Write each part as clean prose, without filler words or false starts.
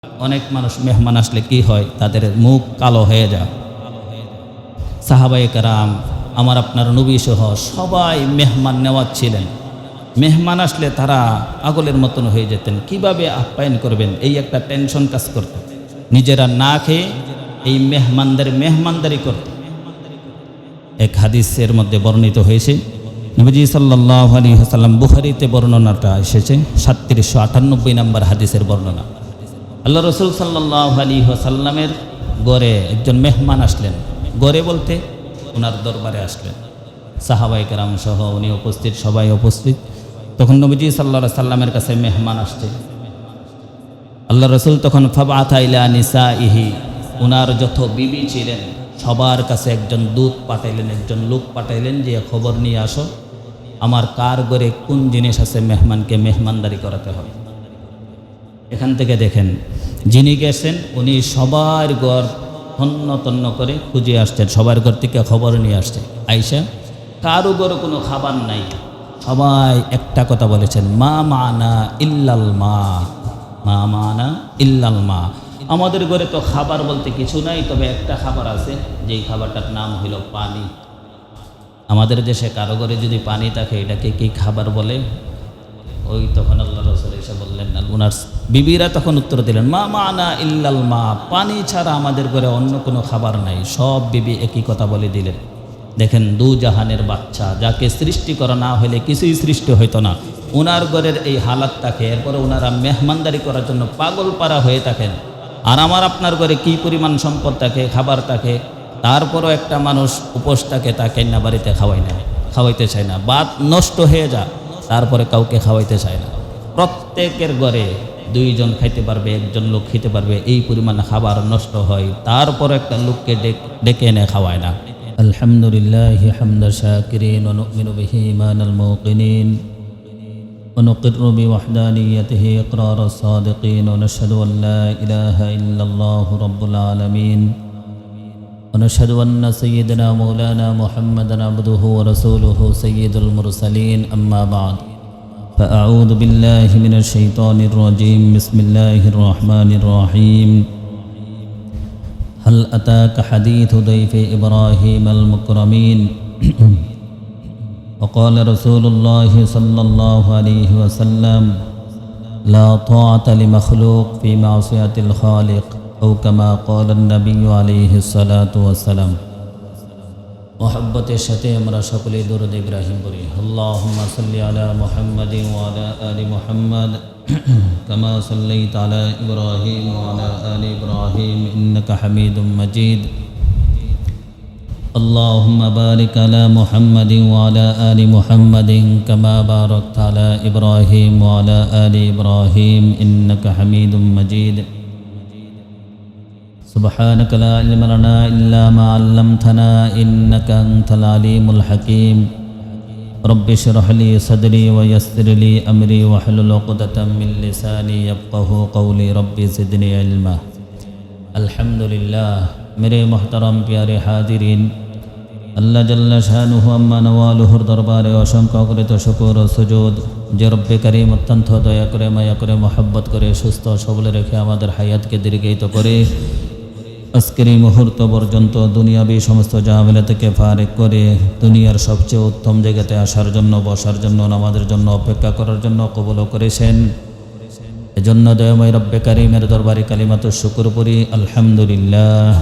অনেক মানুষ মেহমান আসলে কি হয়, তাদের মুখ কালো হয়ে যায়। সাহাবায়ে কেরাম, আমার আপনার নবী সহ সবাই মেহমান নেওয়াজ ছিলেন। মেহমান আসলে তারা পাগলের মতন হয়ে যেতেন, কিভাবে আপ্যায়ন করবেন এই একটা টেনশন কাজ করত। নিজেরা না খেয়ে এই মেহমানদারি করত। এক হাদিসের মধ্যে বর্ণিত হয়েছে, নবীজি সাল্লাল্লাহু আলাইহি ওয়াসাল্লাম, বুখারীতে বর্ণনাটা এসেছে 3798 নম্বর হাদিসের বর্ণনা। আল্লাহ রসুল সাল্লাল্লাহু আলাইহি ওয়াসাল্লামের ঘরে একজন মেহমান আসলেন। ঘরে বলতে ওনার দরবারে আসলেন, সাহাবায়ে কেরাম সহ উনি উপস্থিত, সবাই উপস্থিত। তখন নবীজি সাল্লাল্লাহু আলাইহি ওয়াসাল্লামের কাছে মেহমান আসছে। আল্লাহ রসুল তখন ফাবআথা ইলা নিসাইহি, ওনার যত বিবি ছিলেন সবার কাছে একজন দূত পাঠাইলেন, একজন লোক পাঠাইলেন যে খবর নিয়ে আসো, আমার কার ঘরে কোন জিনিস আছে, মেহমানকে মেহমানদারি করাতে হবে। এখান থেকে দেখেন, যিনি গেছেন উনি সবার ঘর তন্ন তন্ন করে খুঁজে আসছেন, সবার ঘর থেকে খবর নিয়ে আসছে। আইসা কারো ঘরে কোনো খাবার নাই, সবাই একটা কথা বলেছেন, মা মানা ইল্লাল মা, মা মানা ইল্লাল মা। আমাদের ঘরে তো খাবার বলতে কিছু নাই, তবে একটা খাবার আছে, যেই খাবারটার নাম হইল পানি। আমাদের দেশে কারো ঘরে যদি পানি থাকে এটাকে কি খাবার বলে? ওই তখন আল্লাহ রাসূল এসে বললেন, ওনার বিবিরা তখন উত্তর দিলেন, মা মানা ইল্লাল মা, পানি ছাড়া আমাদের ঘরে অন্য কোনো খাবার নাই। সব বিবি একই কথা বলে দিলেন। দেখেন, দু জাহানের বাচ্চা, যাকে সৃষ্টি করা না হলে কিছুই সৃষ্টি হইতো না, ওনার ঘরের এই হালাত থাকে, এরপরে ওনারা মেহমানদারি করার জন্য পাগল পারা হয়ে থাকেন। আর আমার আপনার ঘরে কি পরিমাণ সম্পদ থাকে, খাবার থাকে, তারপরও একটা মানুষ উপোস থাকে, তাকে না বাড়িতে খাওয়াইতে চায় না, ভাত নষ্ট হয়ে যায়, তারপরে কাউকে খাওয়াইতে চায় না। প্রত্যেকের ঘরে দুইজন খাইতে পারবে, একজন লোক খেতে পারবে, এই পরিমাণ খাবার নষ্ট হয়, তারপর একটা লোককে ডেকে এনে খাওয়ায় না। আলহামদুলিল্লাহি হামদা শাকিরিন ওয়া নু'মিনু বিহি ঈমানাল মুকিনিন ওয়া নুকিররু বিওয়াহদানিয়াতিহি ইকরারাস সাদিকিন ওয়া নাশহাদু আন লা ইলাহা ইল্লাল্লাহু রাব্বুল আলামিন ওয়া নাশহাদু আন্না সাইয়্যিদানা মাওলানা মুহাম্মাদান আবদুহু ওয়া রাসূলুহু সাইয়্যিদুল মুরসালিন, আম্মা বা'দ। فأعوذ بالله من الشيطان الرجيم، بسم الله الرحمن الرحيم. هل أتاك حديث ضيف إبراهيم المكرمين؟ وقال رسول الله صلى الله عليه وسلم: لا طاعة لمخلوق في معصية الخالق، أو كما قال النبي عليه الصلاة والسلام. মোহাব্বতের সাথে আমরা সকলে দরুদ ইব্রাহিম পড়ি। আল্লাহুম্মা সাল্লি আলা মুহাম্মাদিন ওয়া আলা আলি মুহাম্মাদ কামা সাল্লাইতা আলা ইব্রাহিম ওয়া আলা আলি ইব্রাহিম ইন্নাকা হামিদুম মাজিদ। আল্লাহুম্মা বারিক আলা মুহাম্মাদিন ওয়া আলা আলি মুহাম্মাদিন কামা বারাকতা আলা ইব্রাহিম ওয়া আলা আলি ইব্রাহিম ইন্নাকা হামিদুম মাজিদ। سبحانك لا علم لنا إلا ما علمتنا إنك أنت العليم الحكيم. رب اشرح لي صدري ويسر لي أمري واحلل عقدة من لساني يفقهوا قولي. رب زدني علما. الحمد لله मेरे मोहतरम प्यारे हाजिरीन, আল্লাহ জাল্লা শানুহু আম্মা নওয়ালুহুর দরবারে অসংখ্য অগণিত শুকর ও সুজুদ, যে রব্বে কারীম অত্যন্ত দয়া করে, মায়া করে, মহব্বত করে সুস্থ সবল রেখে আমাদের হায়াতকে দীর্ঘায়িত করে আজকের এই মুহূর্ত পর্যন্ত দুনিয়াবী সমস্ত ঝামেলা থেকে ফারেক করে দুনিয়ার সবচেয়ে উত্তম জায়গাতে আসার জন্য, বসার জন্য, নামাজের জন্য, অপেক্ষা করার জন্য কবুল করেছেন। এজন্য দয়াময় রব্বে কারীমের দরবারে কালিমাতুশ শুকর পড়ি, আলহামদুলিল্লাহ।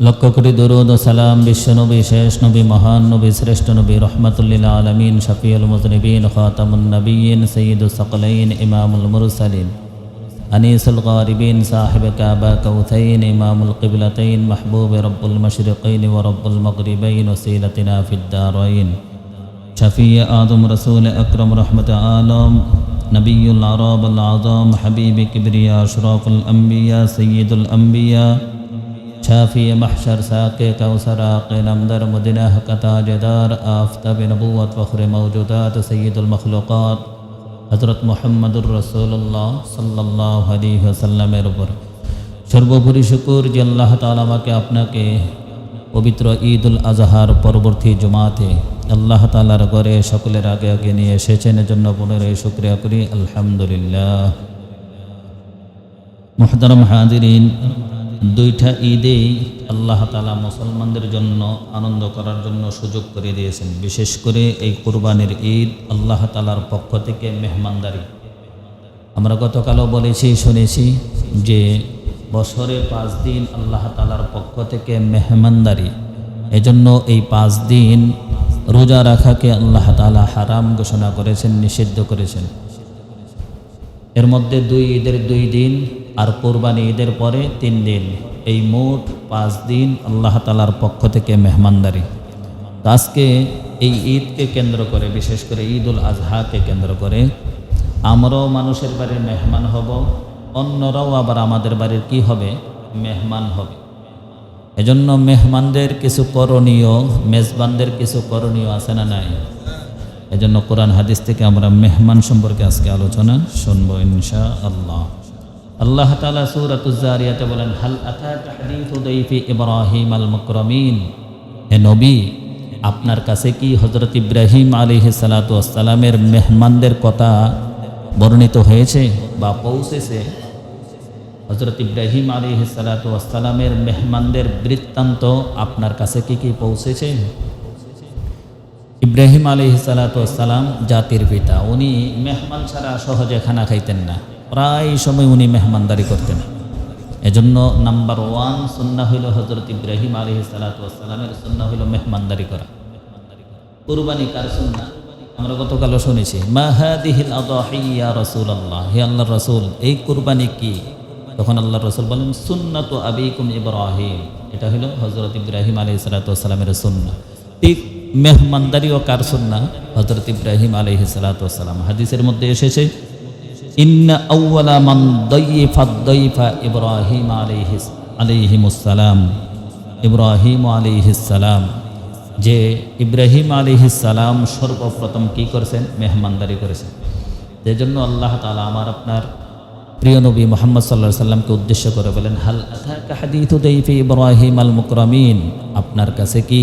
লক্ষ কোটি দরুদ ও সালাম বিশ্বনবী, শেষ নবী, মহান নবী, শ্রেষ্ঠ নবী, রহমাতুল লিল আলামিন, শফিউল মুযনিবিন, খাতামুন নবিয়্যিন, সাইয়্যিদুস সাকলাইন, ইমামুল মুরসালিন, আনিসুল গারিবিন, সাহিব কাবা কাউসাইন, ইমামুল কিবলাতাইন, মাহবুব রব্বুল মাশরিকাইন ওয়া রব্বুল মাগরিবাইন, ওয়াসিলাতিনা ফিদ দারাইন, শফিউ আদম রাসূল আকরাম রহমত আলম, নবিয়ুল আরব আল আযম, হাবিব কিবরিয়া, আশরাফুল আম্বিয়া, সাইয়্যিদুল আম্বিয়া, শাফি মাহশর, সাকে কাউসার, আকে নামদার, মদিনা কা তাজদার, আফতাব নবুয়ত, ফখরে মওজুদাত, সাইয়্যিদুল মখলুকাত হযরত মুহাম্মদুর রাসূলুল্লাহ সাল্লাল্লাহু আলাইহি ওয়াসাল্লামের উপর সর্বোপরি শুকর যে আল্লাহ তাআলা আমাকে আপনাকে পবিত্র ঈদুল আজহার পরবর্তী জুমাতে আল্লাহ তাআলার ঘরে সকলের আগে আগে নিয়ে এসেছেন, এজন্য পুনরায় শুকরিয়া করি, আলহামদুলিল্লাহ। মুহতারাম হাজিরিন, দুইটা ঈদেই আল্লাহ তাআলা মুসলমানদের জন্য আনন্দ করার জন্য সুযোগ করে দিয়েছেন। বিশেষ করে এই কুরবানির ঈদ আল্লাহ তাআলার পক্ষ থেকে মেহমানদারি। আমরা গতকালও বলেছি, শুনেছি যে বছরে 5 দিন আল্লাহ তাআলার পক্ষ থেকে মেহমানদারি। এজন্য এই 5 দিন রোজা রাখাকে আল্লাহ তাআলা হারাম ঘোষণা করেছেন, নিষিদ্ধ করেছেন। এর মধ্যে 2 ঈদের 2 দিন আর কোরবানি ঈদের পরে 3 দিন, এই মোট 5 দিন আল্লাহ তাআলার পক্ষ থেকে মেহমানদারি। আজকে এই ঈদকে কেন্দ্র করে, বিশেষ করে ঈদুল আজহাকে কেন্দ্র করে আমরাও মানুষের বাড়ির মেহমান হব, অন্যরাও আবার আমাদের বাড়ির কি হবে, মেহমান হবে। এজন্য মেহমানদের কিছু করণীয়, মেজবানদের কিছু করণীয় আছে না নাই? এজন্য কোরআন হাদিস থেকে আমরা মেহমান সম্পর্কে আজকে আলোচনা শুনবো ইনশাআল্লাহ। আল্লাহ তাআলা সূরাতুজ জারিয়াতে বলেন, হাল আতাকা হাদিসু দাইফি ইব্রাহিম আল মুকরামিন। হে নবী, আপনার কাছে কি হযরত ইব্রাহিম আলাইহিস সালাতু ওয়াস সালামের মেহমানদের কথা বর্ণিত হয়েছে বা পৌঁছেছে? হযরত ইব্রাহিম আলাইহিস সালাতু ওয়াস সালামের মেহমানদের বৃত্তান্ত আপনার কাছে কি পৌঁছেছে? ইব্রাহিম আলাইহিস সালাতু ওয়াস সালাম জাতির পিতা। উনি মেহমান ছাড়া সহজে খানা খাইতেন না, প্রায় সময় উনি মেহমানদারি করতেন। এজন্য নাম্বার 1 সুন্নাহ হইল হযরত ইব্রাহিম আলাইহিস সালাতু ওয়াস সালামের সুন্নাহ হইল মেহমানদারি করা। কুরবানি কার সুন্নাহ? আমরা গতকালও শুনেছি, মা হাদিহিল আদাহি ইয়া রাসূলুল্লাহ, হে আল্লাহর রাসূল, এই কুরবানি কি? তখন আল্লাহর রাসূল বলেন, সুন্নাতু আবিকুম ইব্রাহিম, এটা হলো হযরত ইব্রাহিম আলাইহিস সালাতু ওয়াস সালামের সুন্নাহ। ঠিক মেহমানদারিও কার সুন্নাহ? হযরত ইব্রাহিম আলাইহিস সালাতু ওয়াস সালাম। হাদিসের মধ্যে এসেছে, ইন্না আউওয়ালা মান দাইফাদ দাইফা ইব্রাহিম আলাইহিমুস সালাম। ইব্রাহিম আলাইহিস সালাম, যে ইব্রাহিম আলাইহিস সালাম সর্বপ্রথম কি করেছেন? মেহমানদারি করেছেন। এজন্য আল্লাহ তাআলা আমার আপনার প্রিয় নবী মুহাম্মদ সাল্লাল্লাহু আলাইহি সাল্লামকে উদ্দেশ্য করে বলেন, হাল আতাকা হাদিসু দাইফি ইব্রাহিম আল মুকরামিন। আপনার কাছে কি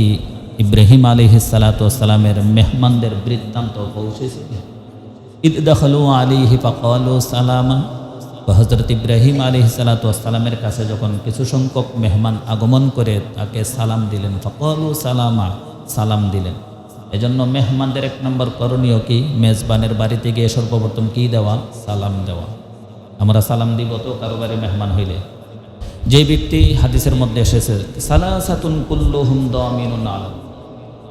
ইব্রাহিম আলাইহিস সালাতু ওয়াস সালামের মেহমানদের বৃত্তান্ত পৌঁছেছে? ইদ দাখালু আলাইহি ফাকালু সালামা। হযরত ইব্রাহিম আলাইহিস সালাতু ওয়াস সালামের কাছে যখন কিছু সংখ্যক মেহমান আগমন করে তাকে সালাম দিলেন, ফাকালু সালামা, সালাম দিলেন। এজন্য মেহমানদের 1 নম্বর করণীয় কি? মেজবানের বাড়িতে গিয়ে সর্বপ্রথম কি দেওয়া? সালাম দেওয়া। আমরা সালাম দিব তো কারো বাড়ি মেহমান হইলে। যে ব্যক্তি, হাদিসের মধ্যে এসেছে, সালাসাতুন কুল্লুহুম দামিনুন আলা,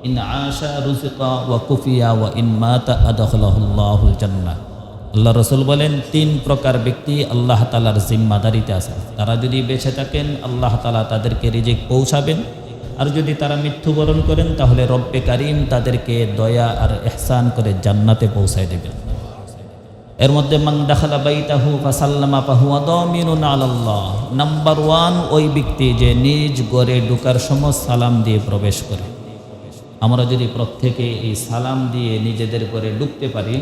ইন আশা রুজিকা ওয়া কুফিয়া ওয়া ইন মাতা আদখালাহুল্লাহুল জান্নাহ। আল্লাহ রাসূল বলেন, 3 প্রকার ব্যক্তি আল্লাহ তাআলার জিম্মাদারিতে আছে। তারা যদি বেঁচে থাকেন আল্লাহ তাআলা তাদেরকে রিজিক পৌঁছাবেন, আর যদি তারা মৃত্যুবরণ করেন তাহলে রব্বে কারীম তাদেরকে দয়া আর ইহসান করে জান্নাতে পৌঁছায় দেবেন। এর মধ্যে মান দাখালা বাইতাহু ফাসাল্লামা ফাহুয়া দামিনুন আলাল্লাহ। নাম্বার 1 ওই ব্যক্তি যে নিজ ঘরে ঢোকার সময় সালাম দিয়ে প্রবেশ করে। আমরা যদি প্রত্যেকে এই সালাম দিয়ে নিজেদের ঘরে ঢুকতে পারি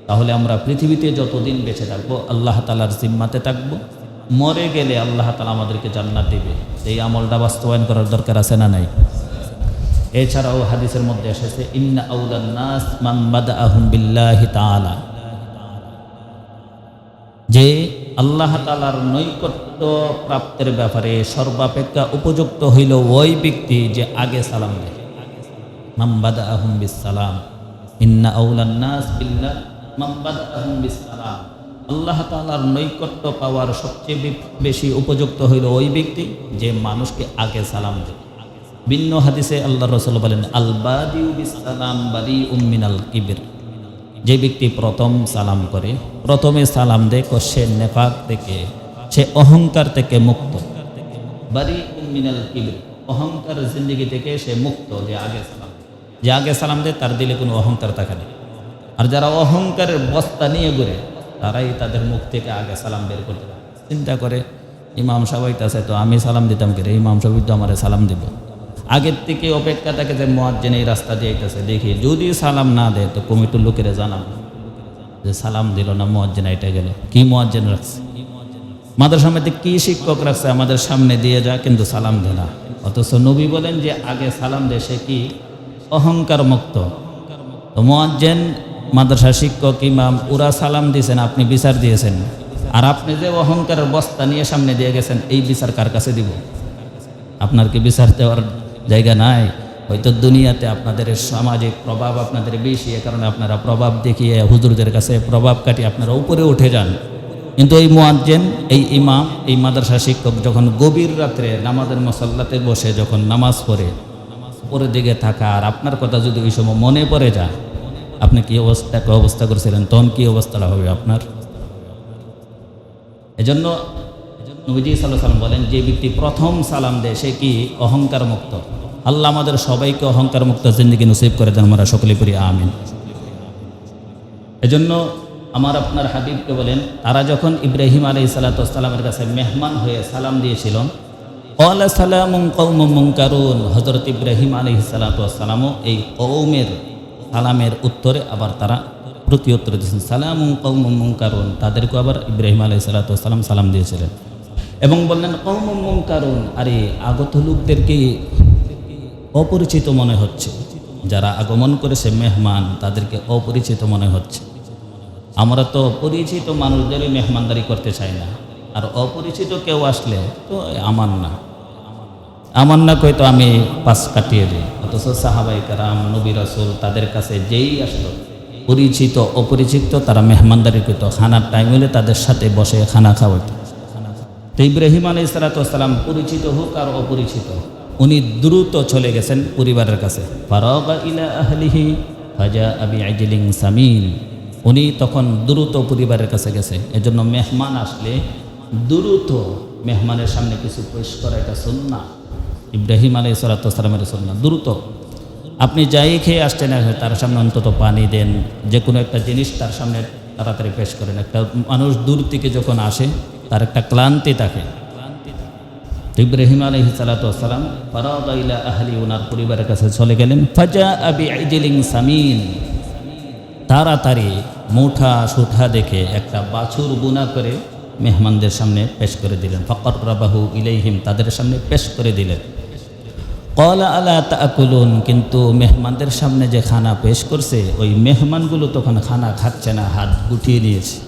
তাহলে আমরা পৃথিবীতে যতদিন বেঁচে থাকবো আল্লাহ তাআলার জিম্মাতে থাকবো। মরে গেলে আল্লাহ তাআলা আমাদেরকে জান্নাত দেবে। এই আমলটা বাস্তবায়ন করার দরকার আছে না নাই? এছাড়াও হাদিসের মধ্যে এসেছে, ইন্না আউলান নাস মান বাদাআহুম বিল্লাহি তাআলা, যে আল্লাহ তাআলার নৈকট্য প্রাপ্তের ব্যাপারে সর্বাপেক্ষা উপযুক্ত হইল ওই ব্যক্তি যে আগে সালাম দেয়। মান বাদাআহুম বিস সালাম, ইন্না আউলান নাস বিল্লাহ মান বাদাআহুম বিস সালাম। আল্লাহ তাআলার নৈকট্য পাওয়ার সবচেয়ে বেশি উপযুক্ত হইল ওই ব্যক্তি যে মানুষকে আগে সালাম দেয়। ভিন্ন হাদিসে আল্লাহর রাসূল বলেন, আল বাদিউ বিস সালাম বারিউম মিনাল কিবর, যে ব্যক্তি প্রথম সালাম করে, প্রথমে সালাম দেয়, সে নেফাক থেকে, সে অহংকার থেকে মুক্ত। বারিউম মিনাল কিবর, অহংকার জিন্দেগি থেকে সে মুক্ত। যে আগে সালাম দেয় তার দিলে কোনো অহংকার থাকে না। আর যারা অহংকারের বস্তা নিয়ে ঘুরে তারাই তাদের মুখ থেকে আগে সালাম বের করতে পারে। চিন্তা করে, ইমাম সাহেব আছে তো আমি সালাম দিতাম কে রে, ইমাম সাহেব তো আমার সালাম দিব। আগের থেকে অপেক্ষা থাকে যে মুয়াজ্জিন এই রাস্তা দিয়ে আইতেছে, দেখি যদি সালাম না দেয় তো কমিটির লোকেরা জানাবো যে সালাম দিল না, মুয়াজ্জিন এটা গেল। কি মুয়াজ্জিন রাখছে, মাদ্রাসার মধ্যে কি শিক্ষক রাখছে আমাদের সামনে দিয়ে যা, কিন্তু সালাম দেয় না। অথচ নবী বলেন যে আগে সালাম দেয় সে কি? অহংকার মুক্ত। তো মুয়াজ্জিন, মাদ্রাসা শিক্ষক, ইমাম, ওরা সালাম দিয়েছেন, আপনি বিচার দিয়েছেন, আর আপনি যে অহংকারের বস্তা নিয়ে সামনে দিয়ে গেছেন, এই বিচার কার কাছে দিব? আপনার কি বিচার দেওয়ার জায়গা নাই? হয়তো দুনিয়াতে আপনাদের সামাজিক প্রভাব আপনাদের বেশি, এ কারণে আপনারা প্রভাব দেখিয়ে হুজুরদের কাছে প্রভাব কাটিয়ে আপনারা উপরে উঠে যান। কিন্তু এই মুয়াজ্জিন, এই ইমাম, এই মাদ্রাসা শিক্ষক যখন গভীর রাত্রে নামাজের মুসল্লাতে বসে যখন নামাজ পড়ে উপরের দিকে থাকা, আর আপনার কথা যদি ওই সময় মনে পড়ে যায়, আপনি কি অবস্থা করেছিলেন, তখন কি অবস্থাটা হবে আপনার? এজন্য নবীজি সাল্লাল্লাহু আলাইহি ওয়াসাল্লাম বলেন, যে ব্যক্তি প্রথম সালাম দেয় সে কি অহংকার মুক্ত। আল্লাহ আমাদের সবাইকে অহংকার মুক্ত জিন্দেগি নসিব করে দেন, আমরা সকলে পড়ি আমিন। এজন্য আমার আপনার হাবিবকে বলেন, তারা যখন ইব্রাহিম আলাইহিস সালাতু ওয়াস সালামের কাছে মেহমান হয়ে সালাম দিয়েছিলেন, ক্বালা সালামুন কওমুন মুনকারুন, হযরত ইব্রাহিম আলাইহিস সালাতু ওয়াস সালামও এই কওমের সালামের উত্তরে আবার তারা প্রত্যুত্তর দিয়েছেন, সালামুন কওমুন মুনকারুন, তাদেরকে আবার ইব্রাহিম আলাইহিস সালাতু ওয়াস সালাম সালাম দিয়েছিলেন এবং বললেন কওমুন মুনকারুন, আরে আগত লোকদেরকে অপরিচিত মনে হচ্ছে, যারা আগমন করেছে মেহমান তাদেরকে অপরিচিত মনে হচ্ছে। আমরা তো পরিচিত মানুষদেরই মেহমানদারি করতে চাই না, আর অপরিচিত কেউ আসলে তো আমার না কই তো আমি পাশ কাটিয়ে দিই। অথচ সাহাবায়ে কেরাম, নবী রাসূল তাদের কাছে যেই আসলো, পরিচিত অপরিচিত তারা মেহমানদারি করতো, খানার টাইম হলে তাদের সাথে বসে খানা খাওয়াতো। তো ইব্রাহিম আলাইহিস সালাতু ওয়াস সালাম পরিচিত হোক আর অপরিচিত, উনি দ্রুত চলে গেছেন পরিবারের কাছে। ফারাগা ইলা আহলিহি ফাজাআ বিআজলিন সামিন, উনি তখন দ্রুত পরিবারের কাছে গেছে। এজন্য মেহমান আসলে দ্রুত মেহমানের সামনে কিছু পেশ করা এটা সুন্নাহ, ইব্রাহিম আলাইহিস সালাতু ওয়াস সালামের সুন্নাহ। দ্রুত আপনি যাই খেয়ে আসছেন তার সামনে অন্তত পানি দেন, যে কোনো একটা জিনিস তার সামনে তাড়াতাড়ি পেশ করেন। একটা মানুষ দূর থেকে যখন আসে তার একটা ক্লান্তি থাকে। ইব্রাহিম আলাইহিস সালাতু ওয়াস সালাম ফারাগা ইলা আহলি, ওনার পরিবারের কাছে চলে গেলেন। ফাজাআ বিআজলিন সামিন, তাড়াতাড়ি মুঠা সুঠা দেখে একটা বাছুর বুনা করে মেহমানদের সামনে পেশ করে দিলেন। ফাকাররাবাহু ইলাইহিম, তাদের সামনে পেশ করে দিলেন। ক্বালা আলা তাআকুলুন, কিন্তু মেহমানদের সামনে যে খানা পেশ করছে ওই মেহমানগুলো তখন খানা খাচ্ছে না, হাত গুটিয়ে নিয়েছে।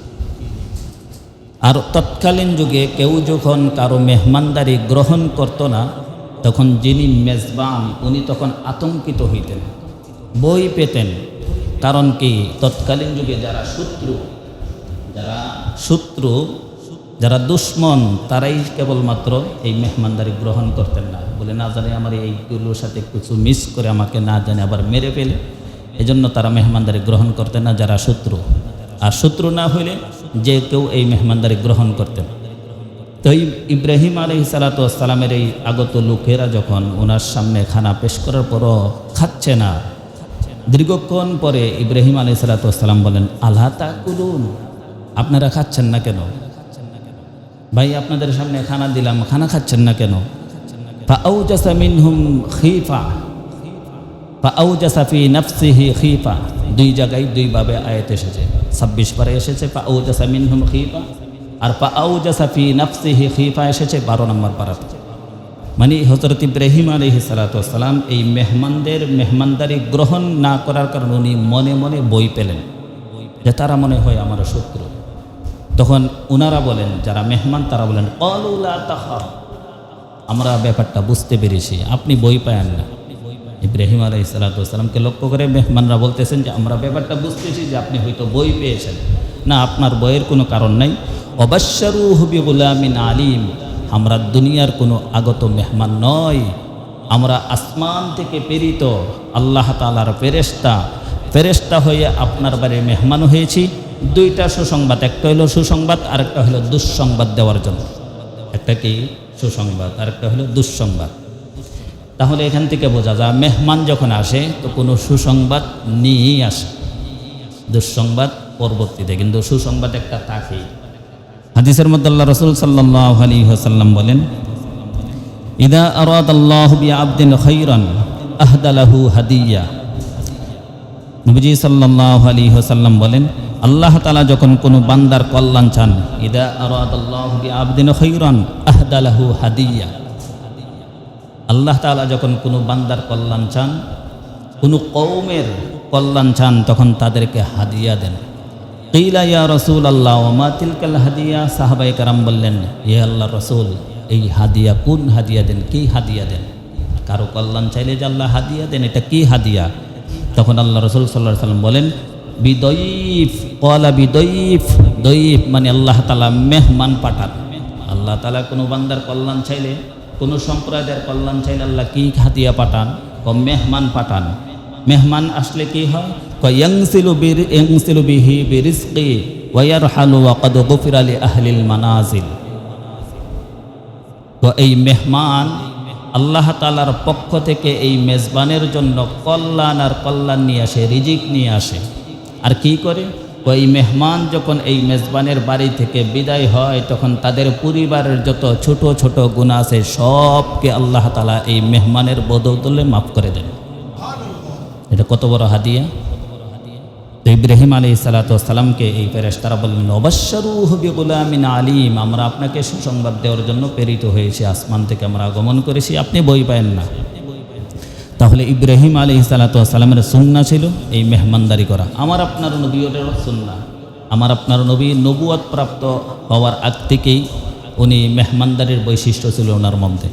আর তৎকালীন যুগে কেউ যখন কারো মেহমানদারি গ্রহণ করত না, তখন যিনি মেজবান উনি তখন আতঙ্কিত হইতেন, বই পেতেন। কারণ কি, তৎকালীন যুগে যারা শত্রু যারা দুশ্মন, তারাই কেবলমাত্র এই মেহমানদারি গ্রহণ করতেন না, বলে না জানে আমার এইগুলোর সাথে কিছু মিস করে আমাকে না জানে আবার মেরে ফেলে, এজন্য তারা মেহমানদারি গ্রহণ করতেন না যারা শত্রু। আর শত্রু না হইলে যে কেউ এই মেহমানদারি গ্রহণ করতেন। তো ইব্রাহিম আলাইহিস সালাতু ওয়াস সালামের এই আগত লোকেরা যখন ওনার সামনে খানা পেশ করার পরও খাচ্ছে না, দীর্ঘক্ষণ পরে ইব্রাহিম আলাইহিস সালাতু ওয়াস সালাম বলেন, আলা তাকুলুন, আপনারা খাচ্ছেন না কেন? ভাই আপনাদের সামনে খানা দিলাম, খানা খাচ্ছেন না কেন? ফাআউজাসা মিনহুম খিফা, ফাআউজাসা ফি নাফসিহি খিফা, দুই জায়গায় দুইভাবে আয়াত এসেছে, 26 পারে এসেছে ফাআউজাসা মিনহুম খিফা, আর ফাআউজাসা ফি নাফসিহি খিফা এসেছে 12 নম্বর পারাতে। মানে হযরত ইব্রাহিম আলাইহিস সালাতু ওয়াস সালাম এই মেহমানদের মেহমানদারি গ্রহণ না করার কারণে উনি মনে মনে বই পেলেন যে তারা মনে হয় আমার শত্রু। তখন উনারা বলেন, যারা মেহমান তারা বলেন, ক্বালু লা তাখাফ, আমরা ব্যাপারটা বুঝতে পেরেছি, আপনি বই পায়েন না। ইব্রাহিম আলাইহিস সালাতু ওয়াস সালামকে লক্ষ্য করে মেহমানরা বলতেছেন যে আমরা ব্যাপারটা বুঝতেছি যে আপনি হয়তো বই পেয়েছেন, না আপনার বইয়ের কোনো কারণ নাই। অবাশশারুহু বিগুলামিন আলিম, আমরা দুনিয়ার কোনো আগত মেহমান নয়, আমরা আসমান থেকে প্রেরিত আল্লাহ তাআলার ফেরেশতা হয়ে আপনার বাড়ির মেহমান হয়েছি। দুইটা সুসংবাদ, একটা হলো সুসংবাদ আর একটা হলো দুঃসংবাদ দেওয়ার জন্য। একটা কি সুসংবাদ আর একটা হলো দুঃসংবাদ। তাহলে এখান থেকে বোঝা যায় মেহমান যখন আসে তো কোনো সুসংবাদ নিয়েই আসে, দুঃসংবাদ পরবর্তীতে, কিন্তু সুসংবাদ একটা থাকেই। হাদিসের মধ্যে আল্লাহ রাসূল সাল্লাল্লাহু আলাইহি ওয়াসাল্লাম বলেন, ইদা আরাদাল্লাহু বিআবদিন খাইরান আহদা লাহু হাদিয়া। নবীজি সাল্লাল্লাহু আলাইহি ওয়াসাল্লাম বলেন, আল্লাহ তাআলা যখন কোনো বান্দার কল্যাণ চান, ইদা আরাদাল্লাহু বিআবদিন খাইরান আহদা লাহু হাদিয়া, আল্লাহ তাআলা যখন কোনো বান্দার কল্যাণ চান, কোনো কওমের কল্যাণ চান, তখন তাদেরকে হাদিয়া দেন। কিলা ইয়া রাসূলুল্লাহ ওয়া মা তিলকাল হাদিয়া, সাহাবায়ে কেরাম বললেন, ইয়া আল্লাহর রাসূল, এই হাদিয়া কোন হাদিয়া দেন, কি হাদিয়া দেন? কারো কল্যাণ চাইলে যে আল্লাহ হাদিয়া দেন, এটা কি হাদিয়া? তখন আল্লাহ রাসূল সাল্লাল্লাহু আলাইহি ওয়াসাল্লাম বলেন, বিদয়ীফ। ক্বালা বিদয়ীফ, দয়ীফ মানে আল্লাহ তাআলা মেহমান পাঠান। আল্লাহ তাআলা কোনো বান্দার কল্যাণ চাইলে, কোনো সম্প্রদায়ের কল্যাণ চাইলে আল্লাহ কি হাদিয়া পাঠান? মেহমান পাঠান। মেহমান আসলে কি হয়? ইয়ানসিলু বিহি বিরিজকি ওয়া ইয়ারহালু ওয়া ক্বাদ গুফিরা লি আহলিল মানাজিল। তো এই মেহমান আল্লাহ তাআলার পক্ষ থেকে এই মেজবানের জন্য কল্যাণ আর কল্যাণ নিয়ে আসে, রিজিক নিয়ে আসে। আর কি করে? ওই মেহমান যখন এই মেজবানের বাড়ি থেকে বিদায় হয়, তখন তাদের পরিবারের যত ছোট ছোট গুনাহ আছে সবকে আল্লাহ তাআলা এই মেহমানের বদৌলতে মাফ করে দেন। এটা কত বড় হাদিয়া! তো ইব্রাহিম আলাইহিস সালাতু ওয়াস সালামকে এই ফেরেশতারা বললেন, অবাশশারুহু বিগুলামিন আলিম, আমরা আপনাকে সুসংবাদ দেওয়ার জন্য প্রেরিত হয়েছি, আসমান থেকে আমরা আগমন করেছি, আপনি বই পায়েন না। তাহলে ইব্রাহিম আলাইহিস সালাতু ওয়াস সালামের সুন্নাহ ছিল এই মেহমানদারি করা। আমার আপনার নবীর সুন্নাহ, আমার আপনার নবী নবুয়ত প্রাপ্ত হওয়ার আগ থেকেই উনি মেহমানদারির বৈশিষ্ট্য ছিল ওনার মধ্যে।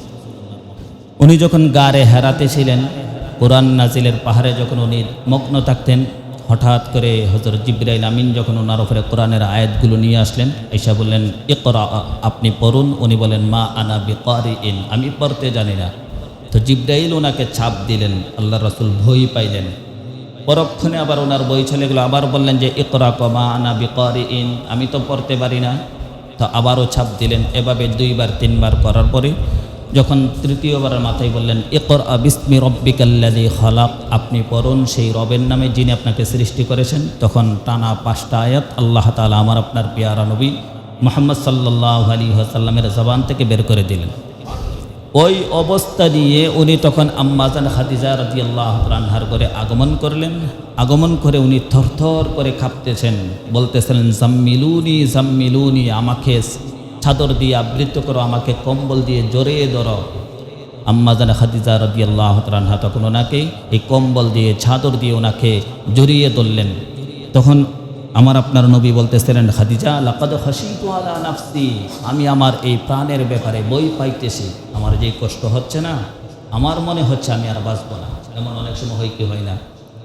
উনি যখন গারে হেরাতে ছিলেন, কোরআন নাজিলের পাহাড়ে যখন উনি মগ্ন থাকতেন, হঠাৎ করে হযরত জিবরাইল আমিন যখন ওনার উপরে কোরআনের আয়াতগুলো নিয়ে আসলেন, এসে বললেন, ইকরা, আপনি পড়ুন। উনি বলেন, মা আনা বিকারিইন, আমি পড়তে জানি না। তো জিবরাইল ওনাকে ছাপ দিলেন, আল্লাহ রাসূল ভয় পাইলেন। পরক্ষণে আবার ওনার বই চলে গেল, আবার বললেন যে ইকরা মা আনা বিকারিইন, আমি তো পড়তে পারি না। তো আবারও ছাপ দিলেন। এভাবে 2 বার 3 বার করার পরে যখন তৃতীয়বারের মাথায় বললেন, ইকরা বিসমি রব্বিকাল্লাযী খালাক, আপনি পড়ুন সেই রবের নামে যিনি আপনাকে সৃষ্টি করেছেন। তখন টানা 5টা আয়াত আল্লাহ তাআলা আমার আপনার পেয়ারা নবী মুহাম্মদ সাল্লাল্লাহু আলাইহি ওয়াসাল্লামের জবান থেকে বের করে দিলেন। ওই অবস্থা নিয়ে উনি তখন আম্মাজান খাদিজা রাদিয়াল্লাহু তাআলা আনহার ঘরে আগমন করলেন। আগমন করে উনি থরথর করে কাঁপতেছেন, বলতেছিলেন, জাম্মিলুনি জাম্মিলুনি, আমাকে চাদর দিয়ে আবৃত করো, আমাকে কম্বল দিয়ে জড়িয়ে ধরো। আম্মাজান খাদিজা রাদিয়াল্লাহু তাআলা আনহা তখন ওনাকে এই কম্বল দিয়ে চাদর দিয়ে ওনাকে জড়িয়ে ধরলেন। তখন আমার আপনার নবী বলতেছিলেন, খাদিজা লাকাদ খাশিতু আলা নাফসি, আমি আমার এই প্রাণের ব্যাপারে বই পাইতেছি, আমার যে কষ্ট হচ্ছে না, আমার মনে হচ্ছে আমি আর বাঁচব না। এমন অনেক সময় হয় কি হয় না?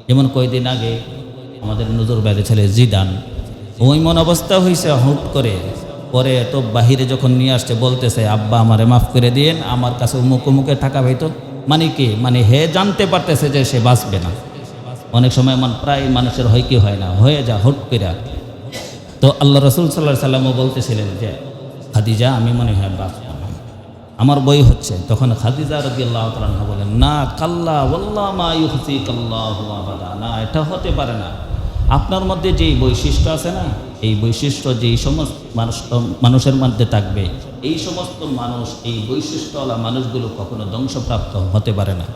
যেমন কয়েকদিন আগে আমাদের নজর বাইরে ছেলে জিদান, ওই মন অবস্থা হয়েছে, হুট করে পরে তো বাহিরে যখন নিয়ে আসছে বলতেছে, আব্বা আমারে মাফ করে দিয়েন, আমার কাছে মুখে টাকা পাইতো। মানে কি? মানে হে জানতে পারতেছে যে সে বাঁচবে না। অনেক সময় প্রায় মানুষের হয় কি হয় না, হয়ে যা হুট করে। তো আল্লাহ রাসূল সাল্লাল্লাহু আলাইহি ওয়াসাল্লামও বলতেছিলেন যে, খাদিজা আমি মনে হয় বাঁচব না, আমার বই হচ্ছে। তখন খাদিজা রাদিয়াল্লাহু তাআলা আনহা বলেন, না কাল্লা ওয়াল্লাহি মা ইউহসিকাল্লাহু আবাদা, না এটা হতে পারে না। আপনার মধ্যে যেই বৈশিষ্ট্য আছে না, এই বৈশিষ্ট্য যেই সমস্ত মানুষের মধ্যে থাকবে, এই সমস্ত মানুষ, এই বৈশিষ্ট্যওয়ালা মানুষগুলো কখনো ধ্বংসপ্রাপ্ত হতে পারে না।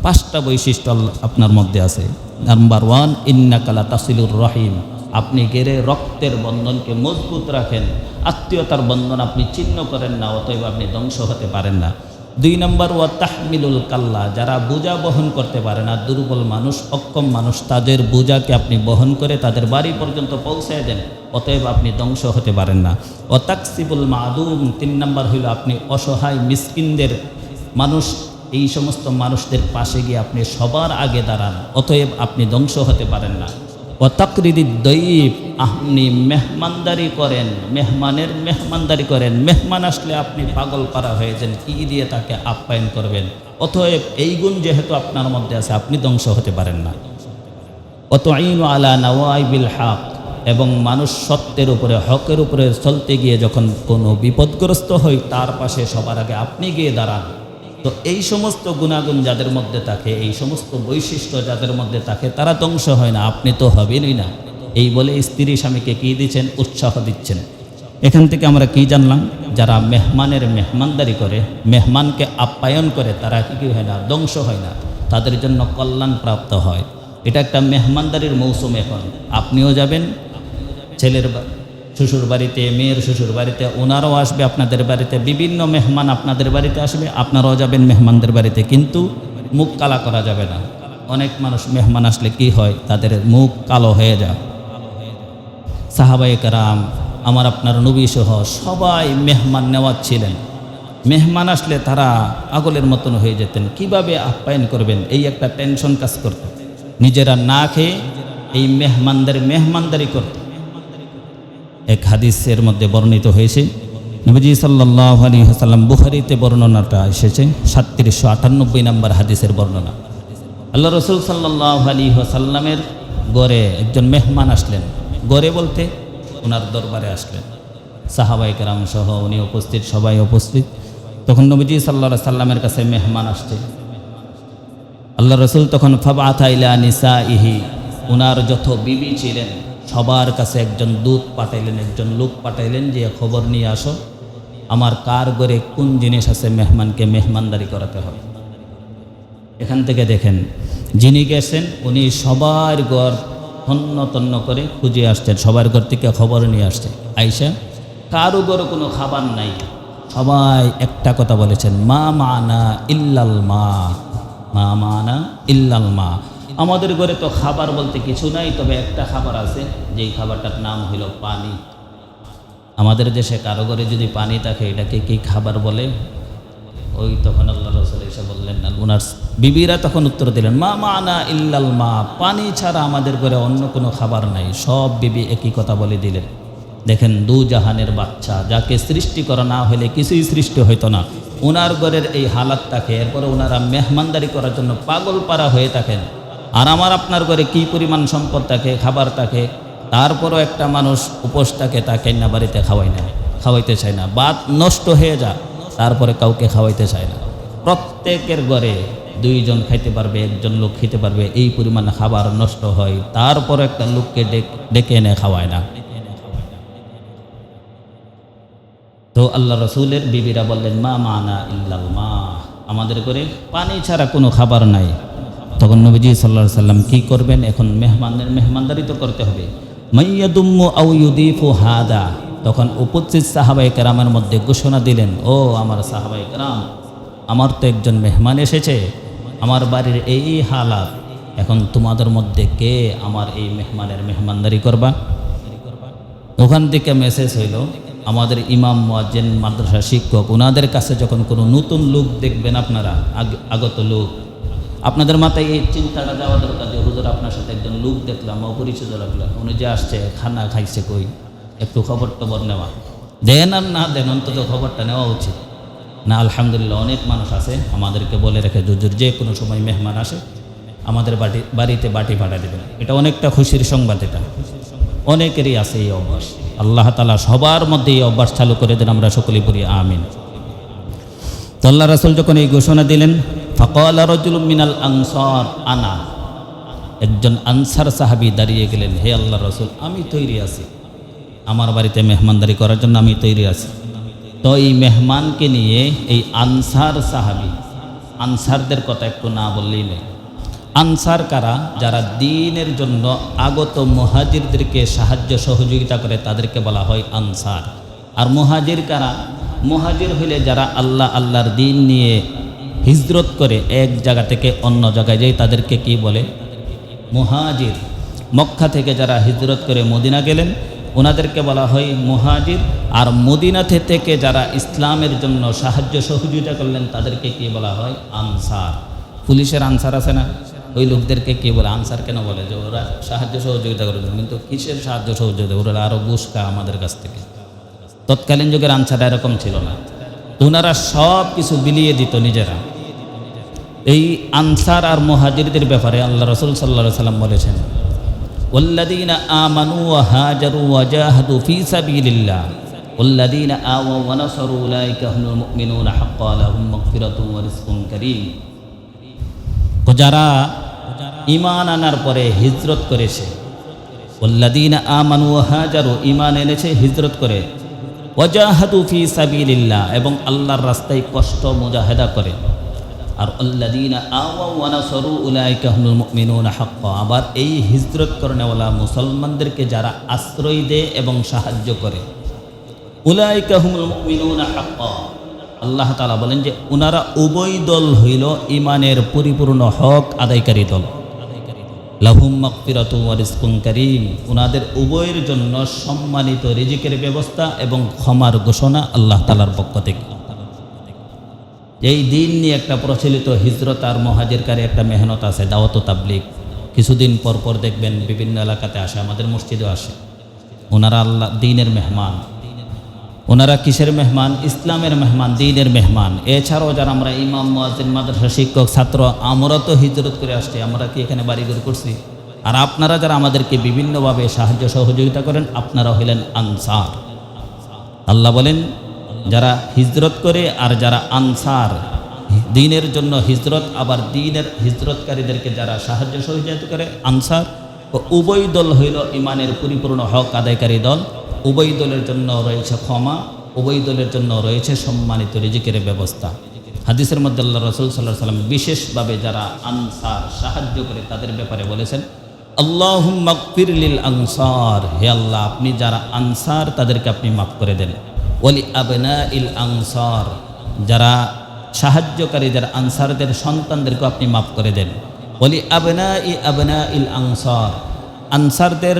5টা বৈশিষ্ট্য আপনার মধ্যে আছে। নাম্বার 1, ইন্নাকা লাতাসিলুর রহিম, আপনি গেরে রক্তের বন্ধনকে মজবুত রাখেন, আত্মীয়তার বন্ধন আপনি ছিন্ন করেন না, অতএব আপনি ধ্বংস হতে পারেন না। 2 নম্বর, ওয়া তাহমিলুল কাল্লা, যারা বোঝা বহন করতে পারে না, দুর্বল মানুষ, অক্ষম মানুষ, তাদের বোঝাকে আপনি বহন করে তাদের বাড়ি পর্যন্ত পৌঁছায় দেন, অতএব আপনি ধ্বংস হতে পারেন না। ওয়া তাকসিবুল মাদুম, 3 নম্বর হইল আপনি অসহায় মিসকিনদের মানুষ, এই সমস্ত মানুষদের পাশে গিয়ে আপনি সবার আগে দাঁড়ান, অতএব আপনি ধ্বংস হতে পারেন না। ও তাকরিদিদ দয়ীফ, আপনি মেহমানদারি করেন, মেহমানদারি করেন। মেহমান আসলে আপনি পাগল পারা হয়ে যান, কি দিয়ে তাকে আপ্যায়ন করবেন। অতএব এই গুণ যেহেতু আপনার মধ্যে আছে, আপনি ধ্বংস হতে পারেন না। অতঈনু আলা নাওয়াইবিল হক, এবং মানুষ সত্যের উপরে, হকের উপরে চলতে গিয়ে যখন কোনো বিপদগ্রস্ত হয়, তার পাশে সবার আগে আপনি গিয়ে দাঁড়ান। তো এই সমস্ত গুণাগুণ যাদের মধ্যে থাকে, এই সমস্ত বৈশিষ্ট্য যাদের মধ্যে থাকে, তারা ধ্বংস হয় না, আপনি তো হবেনই না। এই বলে স্ত্রী স্বামীকে কী দিচ্ছেন? উৎসাহ দিচ্ছেন। এখান থেকে আমরা কি জানলাম? যারা মেহমানের মেহমানদারি করে, মেহমানকে আপ্যায়ন করে, তারা কি হয় না? ধ্বংস হয় না, তাদের জন্য কল্যাণ প্রাপ্ত হয়। এটা একটা মেহমানদারির মৌসুম। এখন আপনিও যাবেন ছেলের শ্বশুর বাড়িতে, মেয়ের শ্বশুর বাড়িতে, ওনারাও আসবে আপনাদের বাড়িতে, বিভিন্ন মেহমান আপনাদের বাড়িতে আসবে, আপনারাও যাবেন মেহমানদের বাড়িতে, কিন্তু মুখ কালা করা যাবে না। অনেক মানুষ মেহমান আসলে কি হয়? তাদের মুখ কালো হয়ে যায়। সাহাবায়ে কেরাম আমার আপনার নবী সহ সবাই মেহমান নেওয়াচ্ছিলেন। মেহমান আসলে তারা পাগলের মতন হয়ে যেতেন, কিভাবে আপ্যায়ন করবেন এই একটা টেনশন কাজ করত। নিজেরা না খেয়ে এই মেহমানদের মেহমানদারি করত। এক হাদিসের মধ্যে বর্ণিত হয়েছে, নবীজি সাল্লাল্লাহু আলাইহি ওয়াসাল্লাম, বুখারীতে বর্ণনাটা এসেছে 3798 নম্বর হাদিসের বর্ণনা। আল্লাহ রসুল সাল্লাল্লাহু আলাইহি ওয়াসাল্লামের ঘরে একজন মেহমান আসলেন। ঘরে বলতে ওনার দরবারে আসলেন, সাহাবায়ে কেরাম সহ উনি উপস্থিত, সবাই উপস্থিত। তখন নবীজি সাল্লাল্লাহু আলাইহি ওয়াসাল্লামের কাছে মেহমান আসছে। আল্লাহ রসুল তখন ফাবআথা ইলা নিসাইহি, ওনার যত বিবি ছিলেন সবার কাছে একজন দূত পাঠাইলেন, একজন লোক পাঠাইলেন যে খবর নিয়ে আসো আমার কার ঘরে কোন জিনিস আছে, মেহমানকে মেহমানদারি করাতে হবে। এখান থেকে দেখেন, যিনি গেছেন উনি সবার ঘর তন্ন তন্ন করে খুঁজে আসছেন, সবার ঘর থেকে খবর নিয়ে আসছে। আইসা কারো ঘরে কোনো খাবার নাই, সবাই একটা কথা বলেছেন, মা মানা ইল্লাল মা, মা মানা ইল্লাল মা। আমাদের ঘরে তো খাবার বলতে কিছু নাই, তবে একটা খাবার আছে, যেই খাবারটার নাম হইল পানি। আমাদের দেশে কারো ঘরে যদি পানি থাকে এটাকে কি খাবার বলে? ওই তখন আল্লাহ রাসূল এসে বললেন না, ওনার বিবিরা তখন উত্তর দিলেন, মা মানা ইল্লাল মা, পানি ছাড়া আমাদের ঘরে অন্য কোনো খাবার নাই। সব বিবি একই কথা বলে দিলেন। দেখেন, দু জাহানের বাচ্চা, যাকে সৃষ্টি করা না হলে কিছুই সৃষ্টি হইতো না, ওনার ঘরের এই হালাত থাকে, এরপরে ওনারা মেহমানদারি করার জন্য পাগল পারা হয়ে থাকেন। আর আমার আপনার ঘরে কি পরিমাণ সম্পদ থাকে, খাবার থাকে, তারপরও একটা মানুষ উপোস থাকে, তাকে না বাড়িতে খাওয়াইতে চায় না, ভাত নষ্ট হয়ে যায়, তারপরে কাউকে খাওয়াইতে চায় না। প্রত্যেকের ঘরে দুইজন খাইতে পারবে, একজন লোক খেতে পারবে, এই পরিমাণ খাবার নষ্ট হয়, তারপর একটা লোককে ডেকে এনে খাওয়ায় না। তো আল্লাহ রসুলের বিবিরা বললেন, মা মানা ইল্লাল মা, আমাদের ঘরে পানি ছাড়া কোনো খাবার নাই। তখন নবীজি সাল্লাল্লাহু আলাইহি সাল্লাম কি করবেন? এখন মেহমানদের মেহমানদারি তো করতে হবে। মাইয়াদুম্মু আও ইউদিফু হাদা, তখন উপস্থিত সাহাবায়ে কেরামের মধ্যে ঘোষণা দিলেন, ও আমার সাহাবায়ে কেরাম, আমার তো একজন মেহমান এসেছে, আমার বাড়ির এই হালাত, এখন তোমাদের মধ্যে কে আমার এই মেহমানের মেহমানদারি করবা? ওখান থেকে মেসেজ হইল, আমাদের ইমাম, মুয়াজ্জিন, মাদ্রাসা শিক্ষক, ওনাদের কাছে যখন কোনো নতুন লোক দেখবেন আপনারা, আগত লোক, আপনাদের মাথায় এই চিন্তাটা যাওয়া দরকার যে হুজুর আপনার সাথে একজন লোক দেখলাম, অপরিচিত লাগলো, উনি যে আসছে খানা খাইছে কই, একটু খবর টবর নেওয়া, দেন আর না দেন অন্তত খবরটা নেওয়া উচিত না? আলহামদুলিল্লাহ, অনেক মানুষ আছে আমাদেরকে বলে রেখে, হুজুর যে কোনো সময় মেহমান আসে আমাদের বাড়িতে বাটি পাঠা দেবেন। এটা অনেকটা খুশির সংবাদ, এটা অনেকেরই আছে এই অভ্যাস। আল্লাহ তাআলা সবার মধ্যে এই অভ্যাস চালু করে দেন, আমরা সকলেই পড়ি আমিন। তো আল্লাহ রাসূল যখন এই ঘোষণা দিলেন, ফাকালা রাজুলুম মিনাল আনসার আনা, একজন আনসার সাহাবী দাঁড়িয়ে গেলেন, হে আল্লাহ রাসূল, আমি তৈরি আছি, আমার বাড়িতে মেহমানদারি করার জন্য আমি তৈরি আছি। তো এই মেহমানকে নিয়ে এই আনসার সাহাবী, আনসারদের কথা একটু না বললেই নেই। আনসার কারা? যারা দ্বীনের জন্য আগত মুহাজিরদেরকে সাহায্য সহযোগিতা করে, তাদেরকে বলা হয় আনসার। আর মুহাজির কারা? মুহাজির হইলে যারা আল্লাহর দ্বীন নিয়ে হিজরত করে এক জায়গা থেকে অন্য জায়গায় যায়, তাদেরকে কি বলে? মুহাজির। মক্কা থেকে যারা হিজরত করে মদিনা গেলেন, ওনাদেরকে বলা হয় মুহাজির। আর মদিনাতে থেকে যারা ইসলামের জন্য সাহায্য সহযোগিতা করলেন, তাদেরকে কি বলা হয়? আনসার। পুলিশের আনসার আছে না, ওই লোকদেরকে কি বলে? আনসার কেন বলে? যে ওরা সাহায্য সহযোগিতা করবেন, কিন্তু কিসের সাহায্য সহযোগিতা? ওরা আরও ঘুষ খায় আমাদের কাছ থেকে। তৎকালীন যুগের আনসার এরকম ছিল না, ওনারা সব কিছু বিলিয়ে দিত নিজেরা। এই আনসার আর মুহাজিরদের ব্যাপারে আল্লাহ রাসূল সাল্লাল্লাহু আলাইহি সাল্লাম বলেছেন, ওয়াল্লাযীনা আমানু ওয়া হাজারু ওয়া জাহাদু ফী সাবিলিল্লাহ ওয়াল্লাযীনা আওয়াউ ওয়া নাসারু উলাইকা হুমুল মুমিনুনা হাক্কান লাহুম মাগফিরাতুন ওয়া রিজকুন কারীম। যারা ঈমান আনার পরে হিজরত করেছে, ওয়াল্লাযীনা আমানু ওয়া হাজারু, ঈমান এনেছে, হিজরত করে, ওয়া জাহাদু ফী সাবিলিল্লাহ, এবং আল্লাহর রাস্তায় কষ্ট মুজাহাদা করে, আর আল্লাযীনা আওয়াউ ওয়া নাসারু উলাইকা হুমুল মুমিনুনা হাক্কান, আবার এই হিজরত করনেওয়ালা মুসলমানদেরকে যারা আশ্রয় দেয় এবং সাহায্য করে, উলাইকা হুমুল মুমিনুনা হাক্কান, আল্লাহ তাআলা বলেন যে ওনারা উভয় দল হইল ঈমানের পরিপূর্ণ হক আদায়কারী দল। লাহুম মাগফিরাতু ওয়া রিজকুন কারীম, ওনাদের উভয়ের জন্য সম্মানিত রিজিকের ব্যবস্থা এবং ক্ষমার ঘোষণা আল্লাহ তাআলার পক্ষ থেকে। এই দিন নিয়ে একটা প্রচলিত হিজরত আর মুহাজিরকারী একটা মেহনত আছে, দাওয়াত ও তাবলীগ। কিছুদিন পর পর দেখবেন বিভিন্ন এলাকাতে আসে, আমাদের মসজিদেও আসে। ওনারা আল্লাহ দ্বীনের মেহমান। ওনারা কিসের মেহমান? ইসলামের মেহমান, দ্বীনের মেহমান। এছাড়াও যারা আমরা ইমাম, মুয়াজ্জিন, মাদ্রাসা শিক্ষক, ছাত্র, আমরা তো হিজরত করে আসছি। আমরা কি এখানে বাড়িঘর করছি? আর আপনারা যারা আমাদেরকে বিভিন্নভাবে সাহায্য সহযোগিতা করেন, আপনারা হলেন আনসার। আল্লাহ বলেন যারা হিজরত করে আর যারা আনসার, দ্বীনের জন্য হিজরত, আবার দ্বীনের হিজরতকারীদেরকে যারা সাহায্য সহযোগিতা করে, আনসার। ও উভয় দল হইল ইমানের পরিপূর্ণ হক আদায়কারী দল। উভয় দলের জন্য রয়েছে ক্ষমা, উভয় দলের জন্য রয়েছে সম্মানিত রিজিকের ব্যবস্থা। হাদিসের মধ্যে আল্লাহ রাসূল সাল্লাল্লাহু আলাইহি ওয়াসাল্লাম বিশেষভাবে যারা আনসার সাহায্য করে তাদের ব্যাপারে বলেছেন, আল্লাহুম্মা গফির লিল আনসার, হে আল্লাহ আপনি যারা আনসার তাদেরকে আপনি মাফ করে দেন। ওয়ালি আবনাইল আনসার, যারা সাহায্যকারী যারা আনসারদের সন্তানদেরকে আপনি মাফ করে দেন। ওয়ালি আবনাইল আনসার, আনসারদের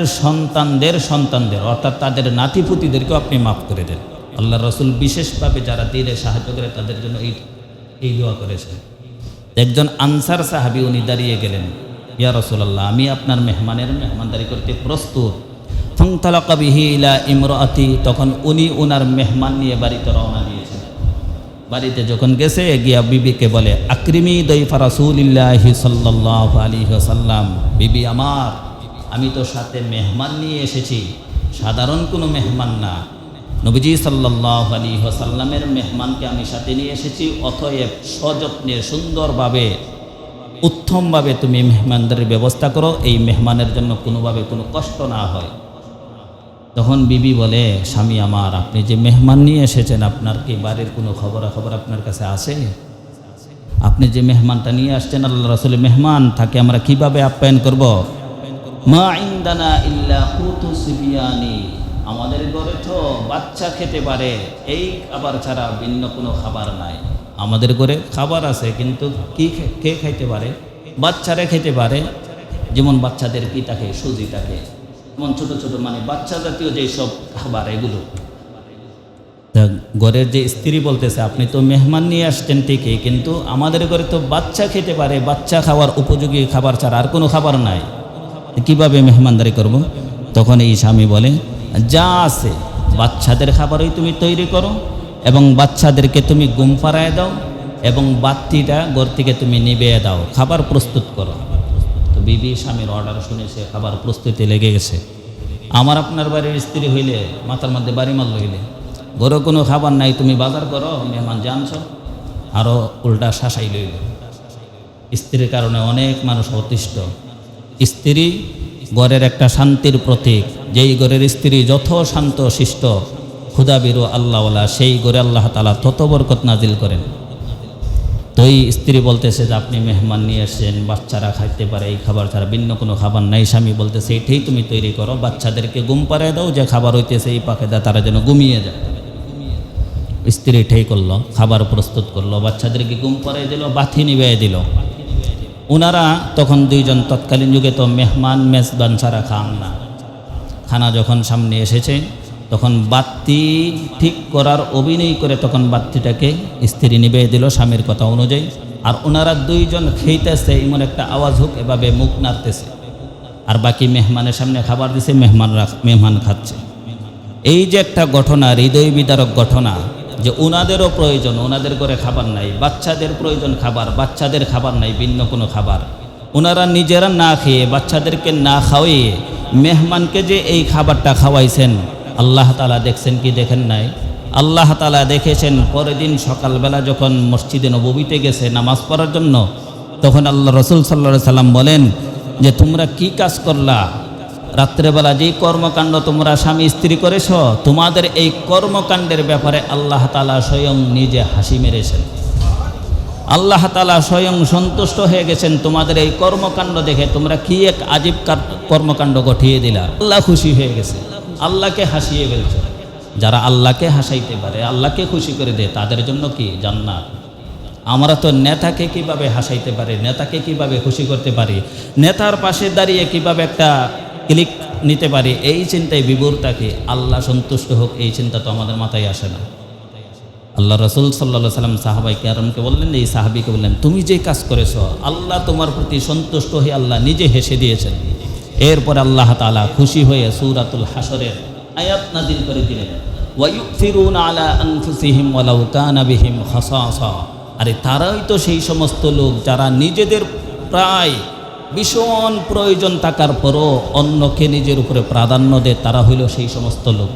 সন্তানদের অর্থাৎ তাদের নাতিপুতিদেরকেও আপনি মাফ করে দেন। আল্লাহ রসুল বিশেষভাবে যারা দিনে সাহায্য করে তাদের জন্য এই দোয়া করেছেন। একজন আনসার সাহাবী উনি দাঁড়িয়ে গেলেন, ইয়া রাসূলুল্লাহ আমি আপনার মেহমানদারি করতে প্রস্তুত। ফান্তালাকা বিহি ইলা ইমরাতি, তখন উনি ওনার মেহমান নিয়ে বাড়িতে রওনা দিয়েছেন। বাড়িতে যখন গেছে গিয়া বিবিকে বলে, আকরিমি দাইফা রাসূলিল্লাহি সাল্লাল্লাহু আলাইহি ওয়াসাল্লাম, বিবি আমার, আমি তো সাথে মেহমান নিয়ে এসেছি, সাধারণ কোনো মেহমান না, নবীজি সাল্লাল্লাহু আলাইহি ওয়াসাল্লামের মেহমানকে আমি সাথে নিয়ে এসেছি। অতএব সযত্নে সুন্দরভাবে উত্তমভাবে তুমি মেহমানদারির ব্যবস্থা করো, এই মেহমানের জন্য কোনোভাবে কোনো কষ্ট না হয়। তখন বিবি বলে, স্বামী আমার, আপনি যে মেহমান নিয়ে এসেছেন আপনার কি বাড়ির কোনো খবর আপনার কাছে আছে? আপনি যে মেহমানটা নিয়ে আসছেন আল্লাহ রাসূলের মেহমান, তাকে আমরা কিভাবে আপ্যায়ন করব? মা ইনদানা ইল্লা কুতু সিবিয়ানি, আমাদের ঘরে তো বাচ্চা খেতে পারে এই খাবার ছাড়া ভিন্ন কোনো খাবার নাই। আমাদের ঘরে খাবার আছে কিন্তু কে খাইতে পারে? বাচ্চারা খেতে পারে। যেমন বাচ্চাদের কি থাকে, সুজি থাকে, যেমন ছোট ছোট মানে বাচ্চা জাতীয় যেসব খাবার এগুলো। ঘরের যে স্ত্রী বলতেছে, আপনি তো মেহমান নিয়ে আসছেন ঠিকই, কিন্তু আমাদের ঘরে তো বাচ্চা খেতে পারে, বাচ্চা খাওয়ার উপযোগী খাবার ছাড়া আর কোনো খাবার নাই, কিভাবে মেহমানদারি করব? তখন এই স্বামী বলে, যা আছে বাচ্চাদের খাবারই তুমি তৈরি করো এবং বাচ্চাদেরকে তুমি ঘুম পাড়ায় দাও এবং বাতিটা ঘর থেকে তুমি নিভিয়ে দাও, খাবার প্রস্তুত করো। তো বিবি স্বামীর অর্ডার শুনেছে, খাবার প্রস্তুতি লেগে গেছে। আমার আপনার বাড়ির স্ত্রী হইলে মাথার মধ্যে বাড়ি মাল হইলে, ঘরে কোনো খাবার নাই, তুমি বাজার করো, মেহমান জানছ, আরও উল্টা শাসাই লইল। স্ত্রীর কারণে অনেক মানুষ অতিষ্ঠ। স্ত্রী ঘরের একটা শান্তির প্রতীক। যেই ঘরের স্ত্রী যত শান্ত শিষ্ট ক্ষুধাবিরু আল্লাহওয়ালা, সেই ঘরে আল্লাহ তাআলা তত বরকত নাজিল করেন। তো এই স্ত্রী বলতেছে যে আপনি মেহমান নিয়ে এসেছেন, বাচ্চারা খাইতে পারে এই খাবার ছাড়া ভিন্ন কোনো খাবার নাই। স্বামী বলতেছে এটাই তুমি তৈরি করো, বাচ্চাদেরকে ঘুম পাড়ায় দাও, যে খাবার হইতেছে এই পাখে দাও, তারা যেন ঘুমিয়ে যায়। স্ত্রী এটাই করলো, খাবার প্রস্তুত করলো, বাচ্চাদেরকে ঘুম পাড়ায় দিল, বাতি নিভিয়ে দিল। ওনারা তখন দুইজন, তৎকালীন যুগে তো মেহমান মেজবান ছাড়া খান না। খানা যখন সামনে এসেছে তখন বাতি ঠিক করার অভিনয় করে তখন বাতিটাকে স্ত্রী নিভিয়ে দিল স্বামীর কথা অনুযায়ী। আর ওনারা দুইজন খেইতেছে, এমন একটা আওয়াজ হোক এভাবে মুখ নাড়তেছে, আর বাকি মেহমানের সামনে খাবার দিছে, মেহমান খাচ্ছে। এই যে একটা ঘটনা, হৃদয় বিদারক ঘটনা, যে ওনাদেরও প্রয়োজন, ওনাদের ঘরে খাবার নাই, বাচ্চাদের প্রয়োজন খাবার, বাচ্চাদের খাবার নাই ভিন্ন কোনো খাবার। ওনারা নিজেরা না খেয়ে বাচ্চাদেরকে না খাওয়িয়ে মেহমানকে যে এই খাবারটা খাওয়াইছেন, আল্লাহ তাআলা দেখছেন কি দেখেন নাই? আল্লাহ তাআলা দেখেছেন। পরের দিন সকালবেলা যখন মসজিদে নববীতে গেছে নামাজ পড়ার জন্য, তখন আল্লাহ রাসূল সাল্লাল্লাহু আলাইহি সাল্লাম বলেন যে তোমরা কি কাজ করলা? রাত্রেবেলা যেই কর্মকাণ্ড তোমরা স্বামী স্ত্রী করেছ, তোমাদের এই কর্মকাণ্ডের ব্যাপারে আল্লাহ তাআলা স্বয়ং নিজে হাসি মেরেছেন। আল্লাহ তাআলা স্বয়ং সন্তুষ্ট হয়ে গেছেন তোমাদের এই কর্মকাণ্ড দেখে। তোমরা কি এক আজীব কর্মকাণ্ড ঘটিয়ে দিলা, আল্লাহ খুশি হয়ে গেছে, আল্লাহকে হাসিয়ে ফেলছে। যারা আল্লাহকে হাসাইতে পারে, আল্লাহকে খুশি করে দেয়, তাদের জন্য কি জান্নাত। আমরা তো নেতাকে কিভাবে হাসাইতে পারি, নেতাকে কিভাবে খুশি করতে পারি, নেতার পাশে দাঁড়িয়ে কিভাবে একটা ক্লিক নিতে পারি, এই চিন্তায় বিভোর থাকি। আল্লাহ সন্তুষ্ট হোক এই চিন্তা তো আমাদের মাথায় আসে না। আল্লাহ রসুল সাল্লাল্লাহু সাল্লাম সাহাবাই কেরামকে বললেন, এই সাহাবিকে বললেন, তুমি যে কাজ করেছো আল্লাহ তোমার প্রতি সন্তুষ্ট হয়ে আল্লাহ নিজে হেসে দিয়েছেন। এরপর আল্লাহ তাআলা খুশি হয়ে সূরাতুল হাশরের আয়াত নাযিল করে দিলেন, ওয়ায়ুফিরুনা আলা আনফুসিহিম ওয়ালাউ কানা বিহিম খাসাসা। আরে তারাই তো সেই সমস্ত লোক যারা নিজেদের প্রায় ভীষণ প্রয়োজন থাকার পরও অন্যকে নিজের উপরে প্রাধান্য দেয়। তারা হইল সেই সমস্ত লোক,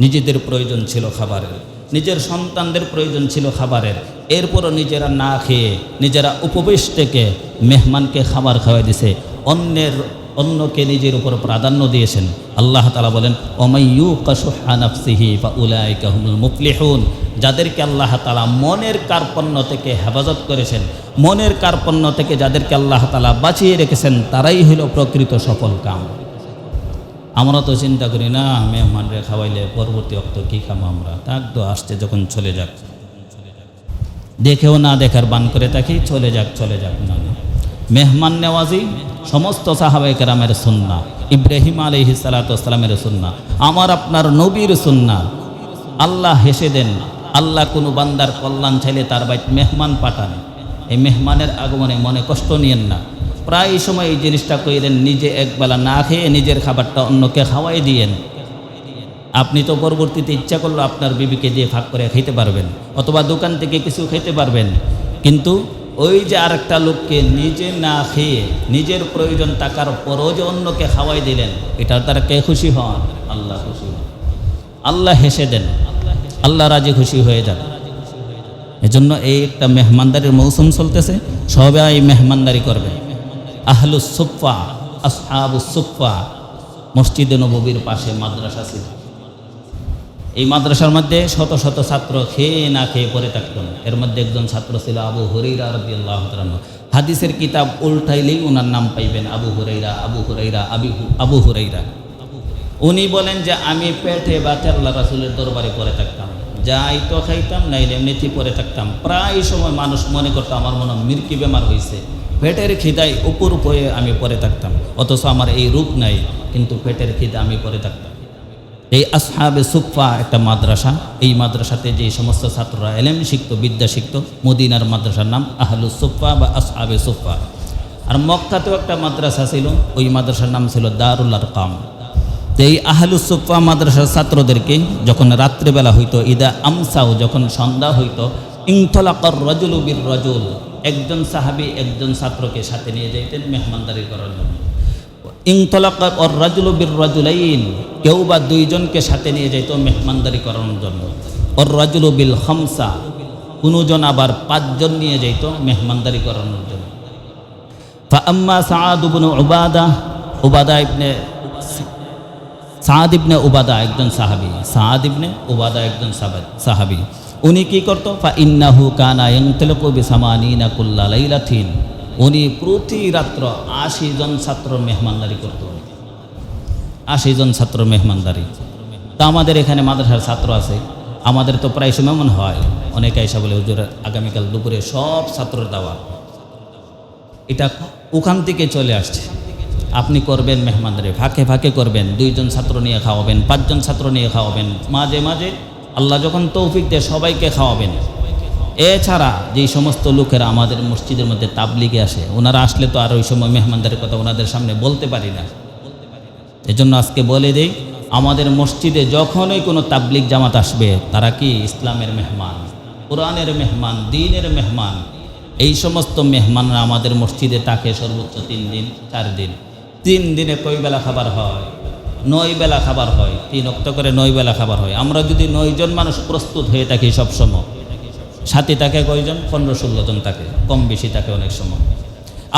নিজেদের প্রয়োজন ছিল খাবারের, নিজের সন্তানদের প্রয়োজন ছিল খাবারের, এরপরও নিজেরা না খেয়ে নিজেরা উপবেশ থেকে মেহমানকে খাবার খাওয়াই দিছে, অন্যকে নিজের উপর প্রাধান্য দিয়েছেন। আল্লাহ তাআলা বলেন, ওমাইয়ুকা শুহা নাফসিহি ফাউলাইকা হুমুল মুফলিহুন। যাদেরকে আল্লাহ তাআলা মনের কার্পণ্য থেকে হেফাজত করেছেন, মনের কার্পণ্য থেকে যাদেরকে আল্লাহ তাআলা বাঁচিয়ে রেখেছেন, তারাই হলো প্রকৃত সফল কাম। আমরা তো চিন্তা করি না মেহমানরে খাওয়াইলে পরবর্তী অক্ত কী খাবো আমরা, তাক তো আসছে যখন চলে যাক, দেখেও না দেখার বান করে থাকি, চলে যাক না। মেহমান নেওয়াজি সমস্ত সাহাবায়ে কেরামের সুন্নাহ, ইব্রাহিম আলাইহিস সালাতু ওয়াস সালামের সুন্নাহ, আমার আপনার নবীর সুন্নাহ। আল্লাহ হেসে দেন। আল্লাহ কোনো বান্দার কল্যাণ চাইলে তার বাড়িতে মেহমান পাঠান। এই মেহমানের আগমনে মনে কষ্ট নিয়েন না। প্রায় সময় এই জিনিসটা কইলেন, নিজে একবেলা না খেয়ে নিজের খাবারটা অন্যকে খাওয়াই দিয়েন। আপনি তো পরবর্তীতে ইচ্ছা করলে আপনার বিবিকে দিয়ে ভাগ করে খেতে পারবেন, অথবা দোকান থেকে কিছু খেতে পারবেন, কিন্তু ওই যে আরেকটা লোককে নিজে না খেয়ে নিজের প্রয়োজন থাকার পরও যে অন্যকে খাওয়াই দিলেন, এটার দ্বারা কে খুশি হন? আল্লাহ খুশি হন। আল্লাহ হেসে দেন, আল্লাহ রাজি খুশি হয়ে যান। এজন্য এই একটা মেহমানদারির মৌসুম চলতেছে, সবাই মেহমানদারি করবে। আহলুস সুফফা, আসহাবুস সুফফা, মসজিদে নববীর পাশে মাদ্রাসা ছিল। এই মাদ্রাসার মধ্যে শত শত ছাত্র খেয়ে না খেয়ে পড়ে থাকতেন। এর মধ্যে একজন ছাত্র ছিল আবু হুরায়রা রাদিয়াল্লাহু তাআলা। হাদিসের কিতাব উল্টাইলেই ওনার নাম পাইবেন, আবু হুরায়রা। উনি বলেন যে আমি পেটে বাতে আল্লাহ রাসূলের দরবারে পড়ে থাকতাম, যাই তো খাইতাম, নাইলে এমনিতেই পড়ে থাকতাম। প্রায় সময় মানুষ মনে করতো আমার মনে মির্কি বেমার হয়েছে, পেটের খিদায় উপর উপরে আমি পড়ে থাকতাম, অথচ আমার এই রূপ নাই, কিন্তু পেটের খিদা আমি পড়ে থাকতাম। এই আসহাবে সুফফা একটা মাদ্রাসা, এই মাদ্রাসাতে যে সমস্ত ছাত্ররা এলেম শিখত, বিদ্যা শিখত, মদিনার মাদ্রাসার নাম আহলুস সুফফা বা আসহাবে সুফফা। আর মক্কাতেও একটা মাদ্রাসা ছিল, ওই মাদ্রাসার নাম ছিল দারুল আরকাম। তো এই আহলুস সুফফা মাদ্রাসার ছাত্রদেরকে যখন রাত্রিবেলা হইতো, ইদা আমসাও, যখন সন্ধ্যা হইতো, ইনতলাকার রাজুলু বির রাজুল, একজন সাহাবী একজন ছাত্রকে সাথে নিয়ে যাইতেন মেহমানদারি করার জন্য। ইনতলাকার রাজুলু বির রাজুলাইন, কেউ বা দুইজনকে সাথে নিয়ে যাইত মেহমানদারি করানোর জন্য। ওর রাজুলু বিল খামসা, কোনোজন আবার 5 জন নিয়ে যাইত মেহমানদারি করানোর জন্য। ফাআম্মা সাআদ ইবনে উবাদা একজন সাহাবী, সাআদ ইবনে উবাদা একজন সাহাবী। উনি কি করতো? ফাইন্নাহু কানা ইয়ানতালিকু বিসামানিনা কুল্লা লাইলাতিন, উনি প্রতি রাত্র 80 জন ছাত্র মেহমানদারি করতো। 80 জন ছাত্র মেহমানদারি। তা আমাদের এখানে মাদ্রাসার ছাত্র আছে, আমাদের তো প্রায় সময় মনে হয় অনেকে এসে বলে, হুজুর আগামীকাল দুপুরে সব ছাত্রের দাওয়াত। এটা ওখান থেকে চলে আসছে। আপনি করবেন মেহমানদারি, ফাঁকে ফাঁকে করবেন, 2 জন ছাত্র নিয়ে খাওয়াবেন, 5 জন ছাত্র নিয়ে খাওয়াবেন, মাঝে মাঝে আল্লাহ যখন তৌফিক দেয় সবাইকে খাওয়াবেন। এছাড়া যেই সমস্ত লোকেরা আমাদের মসজিদের মধ্যে তাবলিগে আসে, ওনারা আসলে তো আর ওই সময় মেহমানদারির কথা ওনাদের সামনে বলতে পারি না। এজন্য আজকে বলে দেই, আমাদের মসজিদে যখনই কোনো তাবলিগ জামাত আসবে, তারা কি ইসলামের মেহমান, কোরআনের মেহমান, দ্বীনের মেহমান। এই সমস্ত মেহমানরা আমাদের মসজিদে থাকে সর্বোচ্চ 3 দিন 4 দিন। 3 দিনে কয় বেলা খাবার হয়? 9 বেলা খাবার হয়। 3 ওয়াক্ত করে 9 বেলা খাবার হয়। আমরা যদি 9 জন মানুষ প্রস্তুত হয়ে থাকি সবসময়, সাথে থাকে কয়জন? 15-16 জন থাকে, কম বেশি থাকে অনেক সময়।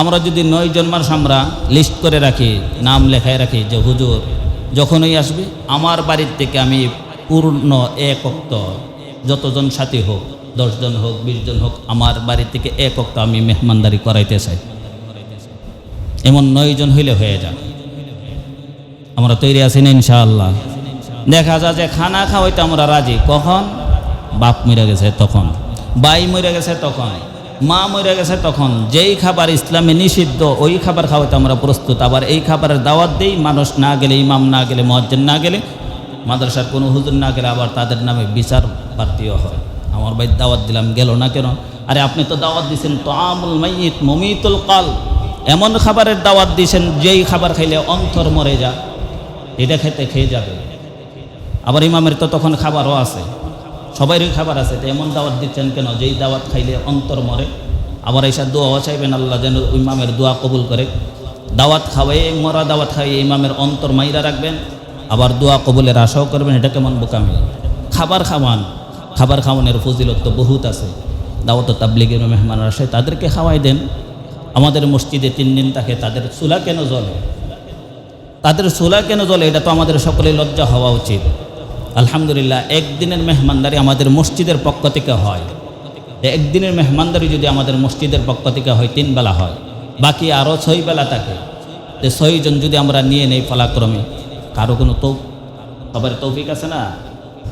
আমরা যদি 9 জন মানুষ আমরা লিস্ট করে রাখি, নাম লেখায় রাখি যে হুজুর যখনই আসবে আমার বাড়ির থেকে আমি পূর্ণ 1 ওয়াক্ত, যতজন সাথী হোক, 10 জন হোক, 20 জন হোক, আমার বাড়ি থেকে 1 ওয়াক্ত আমি মেহমানদারি করাইতে চাই। এমন 9 জন হইলে হয়ে যায়। আমরা তৈরি আছি না ইনশাআল্লাহ? দেখা যায় যে খানা খাওয়াইতে আমরা রাজি, কখন? বাপ মরে গেছে তখন, ভাই মরে গেছে তখন, মা মরে গেছে তখন যেই খাবার ইসলামে নিষিদ্ধ ওই খাবার খাওয়াতে আমরা প্রস্তুত। আবার এই খাবারের দাওয়াত দেই, মানুষ না গেলে, ইমাম না গেলে, মুয়াজ্জিন না গেলে, মাদ্রাসার কোনো হুজুর না গেলে আবার তাদের নামে বিচার প্রার্থীও হয়। আমার ভাই দাওয়াত দিলাম গেল না কেন? আরে আপনি তো দাওয়াত দিয়েছেন তাআমুল মাইয়িত মুমিতুল কাল, এমন খাবারের দাওয়াত দিয়েছেন যেই খাবার খাইলে অন্তর মরে যায়, এটা খেয়ে যাবে। আবার ইমামের তো তখন খাবারও আছে, সবারই খাবার আছে, তো এমন দাওয়াত দিচ্ছেন কেন যেই দাওয়াত খাইলে অন্তর মরে? আবার এইসব দোয়াও চাইবেন আল্লাহ যেন ইমামের দোয়া কবুল করে। দাওয়াত খাওয়াইয়ে, মরা দাওয়াত খাইয়ে ইমামের অন্তর মাইরা রাখবেন, আবার দোয়া কবুলের আশাও করবেন, এটা কেমন বোকামি? খাবার খাওয়ানোর ফজিলত তো বহুত আছে। দাওয়াত তাবলীগের মেহমান আসে, তাদেরকে খাওয়াই দেন। আমাদের মসজিদে 3 দিন থাকে, তাদের চুলা কেন জ্বলে? এটা তো আমাদের সকলের লজ্জা হওয়া উচিত। আলহামদুলিল্লাহ, একদিনের মেহমানদারি আমাদের মসজিদের পক্ষ থেকে হয়। একদিনের মেহমানদারি যদি আমাদের মসজিদের পক্ষ থেকে হয় 3 বেলা হয়, বাকি আরও 6 বেলা থাকে। তো 6 জন যদি আমরা নিয়ে নেই পালাক্রমে, কারো কোনো সবার তৌফিক আছে না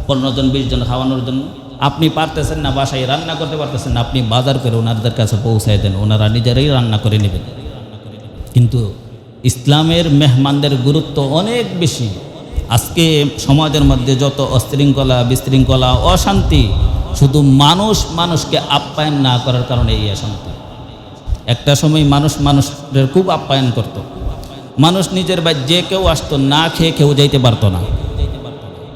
15 জন 20 জন খাওয়ানোর জন্য? আপনি পারতেছেন না, বাসায় রান্না করতে পারতেছেন না, আপনি বাজার করে ওনাদের কাছে পৌঁছায় দেন, ওনারা নিজেরাই রান্না করে নেবেন। কিন্তু ইসলামের মেহমানদের গুরুত্ব অনেক বেশি। আজকে সমাজের মধ্যে যত অশৃঙ্খলা, বিশৃঙ্খলা, অশান্তি, শুধু মানুষকে আপ্যায়ন না করার কারণে এই অশান্তি। একটা সময় মানুষের খুব আপ্যায়ন করত। মানুষ নিজের বাড়ি যে কেউ আসতো, না খেয়ে কেউ যাইতে পারতো না।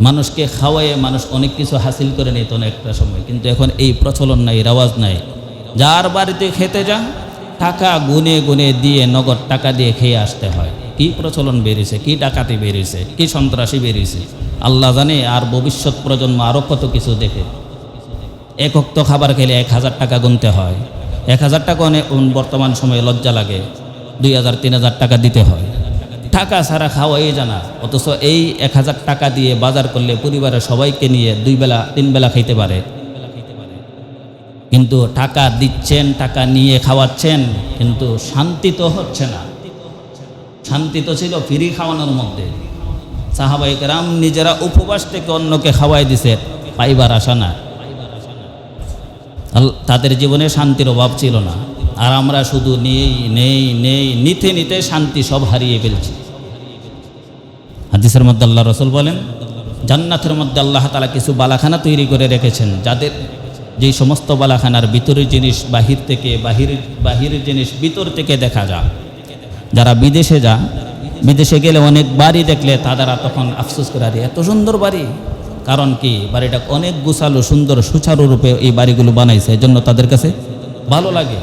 মানুষকে খাওয়াইয়ে মানুষ অনেক কিছু হাসিল করে নিত না একটা সময়। কিন্তু এখন এই প্রচলন নাই, রেওয়াজ নাই। যার বাড়িতে খেতে যা, টাকা গুনে দিয়ে, নগদ টাকা দিয়ে খেয়ে আসতে হয়। কি প্রচলন বেরিয়েছে, কি ডাকাতি বেরিয়েছে, কি সন্ত্রাসী বেরিয়েছে আল্লাহ জানে। আর ভবিষ্যৎ প্রজন্ম আরও কত কিছু দেখে। এক ওয়াক্ত খাবার খেলে 1000 টাকা গুনতে হয়। 1000 টাকা বর্তমান সময়ে লজ্জা লাগে, 2000-3000 টাকা দিতে হয়। টাকা ছাড়া খাওয়াই জানা, অথচ এই 1000 টাকা দিয়ে বাজার করলে পরিবারের সবাইকে নিয়ে 2 বেলা 3 বেলা খাইতে পারে। কিন্তু টাকা দিচ্ছেন, টাকা নিয়ে খাওয়াচ্ছেন, কিন্তু শান্তি তো হচ্ছে না। শান্তি তো ছিল ফ্রি খাওয়ানোর মধ্যে। সাহাবায়ে কেরাম নিজেরা উপবাস থেকে অন্যকে খাওয়াই দিছে, পাইবার আশা না। তাদের জীবনে শান্তির অভাব ছিল না। আর আমরা শুধু নিতে শান্তি সব হারিয়ে ফেলছি। হাদিসের মধ্যে আল্লাহ রাসূল বলেন, জান্নাতের মধ্যে আল্লাহ তাআলা কিছু বালাখানা তৈরি করে রেখেছেন, যাদের যেই সমস্ত বালাখানার ভিতরের জিনিস বাহির থেকে, বাহিরের জিনিস ভিতর থেকে দেখা যায়। যারা বিদেশে গেলে অনেক বাড়ি দেখলে তারা তখন আফসোস করে, আরে এত সুন্দর বাড়ি। কারণ কি, বাড়িটা অনেক গুছালো, সুন্দর, সুচারুরূপে এই বাড়িগুলো বানাইছে, এজন্য তাদের কাছে ভালো লাগে।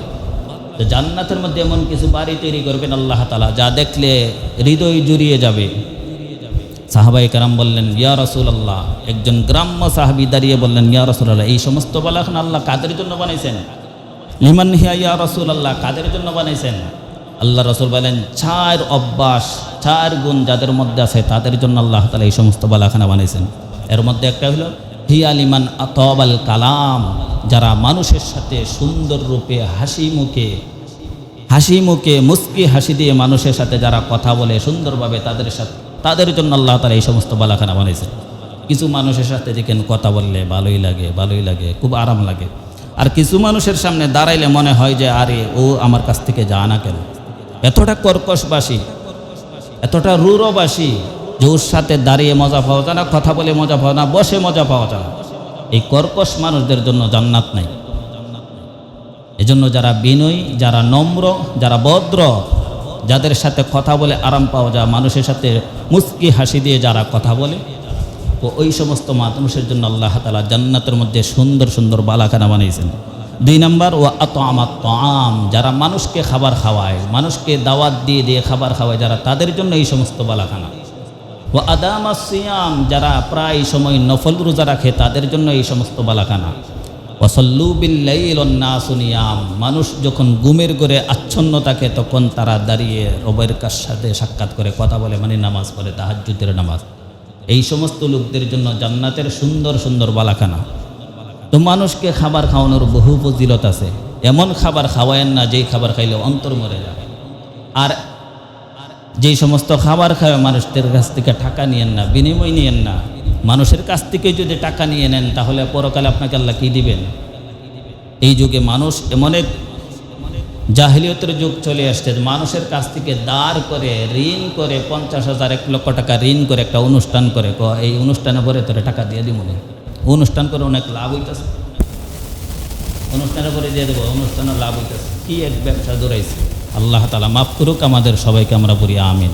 তো জান্নাতের মধ্যে এমন কিছু বাড়ি তৈরি করবেন আল্লাহ তাআলা, যা দেখলে হৃদয় জুড়িয়ে যাবে। সাহাবায়ে কেরাম বললেন, ইয়া রাসূলুল্লাহ, একজন গ্রাম্য সাহাবী দাঁড়িয়ে বললেন, ইয়া রাসূলুল্লাহ, এই সমস্ত বালাখানা আল্লাহ কাদের জন্য বানাইছেন? লিমান হিয়া ইয়া রাসূলুল্লাহ, কাদের জন্য বানাইছেন? আল্লাহ রাসূল বলেন, 4 অভ্যাস, 4 গুণ যাদের মধ্যে আছে তাদের জন্য আল্লাহ তাআলা এই সমস্ত বালাখানা বানাইছেন। এর মধ্যে একটা হলো হিয়া লিমান আতাবাল কালাম, যারা মানুষের সাথে সুন্দর রূপে হাসি মুখে মুস্কি হাসি দিয়ে মানুষের সাথে যারা কথা বলে সুন্দরভাবে, তাদের জন্য আল্লাহ তাআলা এই সমস্ত বালাখানা বানাইছেন। কিছু মানুষের সাথে দেখেন কথা বললে ভালোই লাগে, খুব আরাম লাগে। আর কিছু মানুষের সামনে দাঁড়াইলে মনে হয় যে আরে ও আমার কাছ থেকে যা না কেন। এতটা কর্কশবাসী, এতটা রূঢ়বাসী যে ওর সাথে দাঁড়িয়ে মজা পাওয়া যায় না, কথা বলে মজা পাওয়া না, বসে মজা পাওয়া যায় না। এই কর্কশ মানুষদের জন্য জান্নাত নাই। এজন্য যারা বিনয়ী, যারা নম্র, যারা ভদ্র, যাদের সাথে কথা বলে আরাম পাওয়া যায়, মানুষের সাথে মুস্কি হাসি দিয়ে যারা কথা বলে, তো ওই সমস্ত মানুষের জন্য আল্লাহ তাআলা জান্নাতের মধ্যে সুন্দর সুন্দর বালাখানা বানিয়েছেন। 2 নম্বর, ও আতআমাত তাআম, যারা মানুষকে খাবার খাওয়ায়, মানুষকে দাওয়াত দিয়ে খাবার খাওয়ায়, যারা তাদের জন্য এই সমস্ত বালাখানা। ও আদামাস সিয়াম, যারা প্রায় সময় নফল রোজা রাখে, তাদের জন্য এই সমস্ত বালাখানা। ওয়াসাল্লু বিল-লাইল ওয়ান-নাসু নিয়াম, মানুষ যখন ঘুমের ঘরে আচ্ছন্ন থাকে তখন তারা দাঁড়িয়ে রবের সাথে সাক্ষাৎ করে কথা বলে, মানে নামাজ পড়ে, তাহাজ্জুদের নামাজ। এই সমস্ত লোকদের জন্য জান্নাতের সুন্দর সুন্দর বালাখানা। তো মানুষকে খাবার খাওয়ানোর বহু ফজিলত আছে। এমন খাবার খাওয়ায়েন না যেই খাবার খাইলে অন্তর মরে যায়। আর যেই সমস্ত খাবার খাওয়া মানুষদের কাছ থেকে টাকা নিয়েন না, বিনিময় নিয়েন না। মানুষের কাছ থেকে যদি টাকা নিয়ে নেন তাহলে পরকালে আপনাকে আল্লাহ কী দিবেন? এই যুগে মানুষ এমন এক জাহিলিয়তের যুগ চলে আসছে, মানুষের কাছ থেকে দাঁড় করে ঋণ করে 50,000 1 লক্ষ টাকা ঋণ করে একটা অনুষ্ঠান করে, এই অনুষ্ঠানে পরে তোরে টাকা দিয়ে দিব না। অনুষ্ঠান করে অনেক লাভ হইতেছে, অনুষ্ঠানের পরে দিয়ে দেবো, অনুষ্ঠানের লাভ হইতেছে। কি এক ব্যবসা দৌড়াইছে। আল্লাহ তাআলা মাফ করুক আমাদের সবাইকে, আমরা বলি আমিন।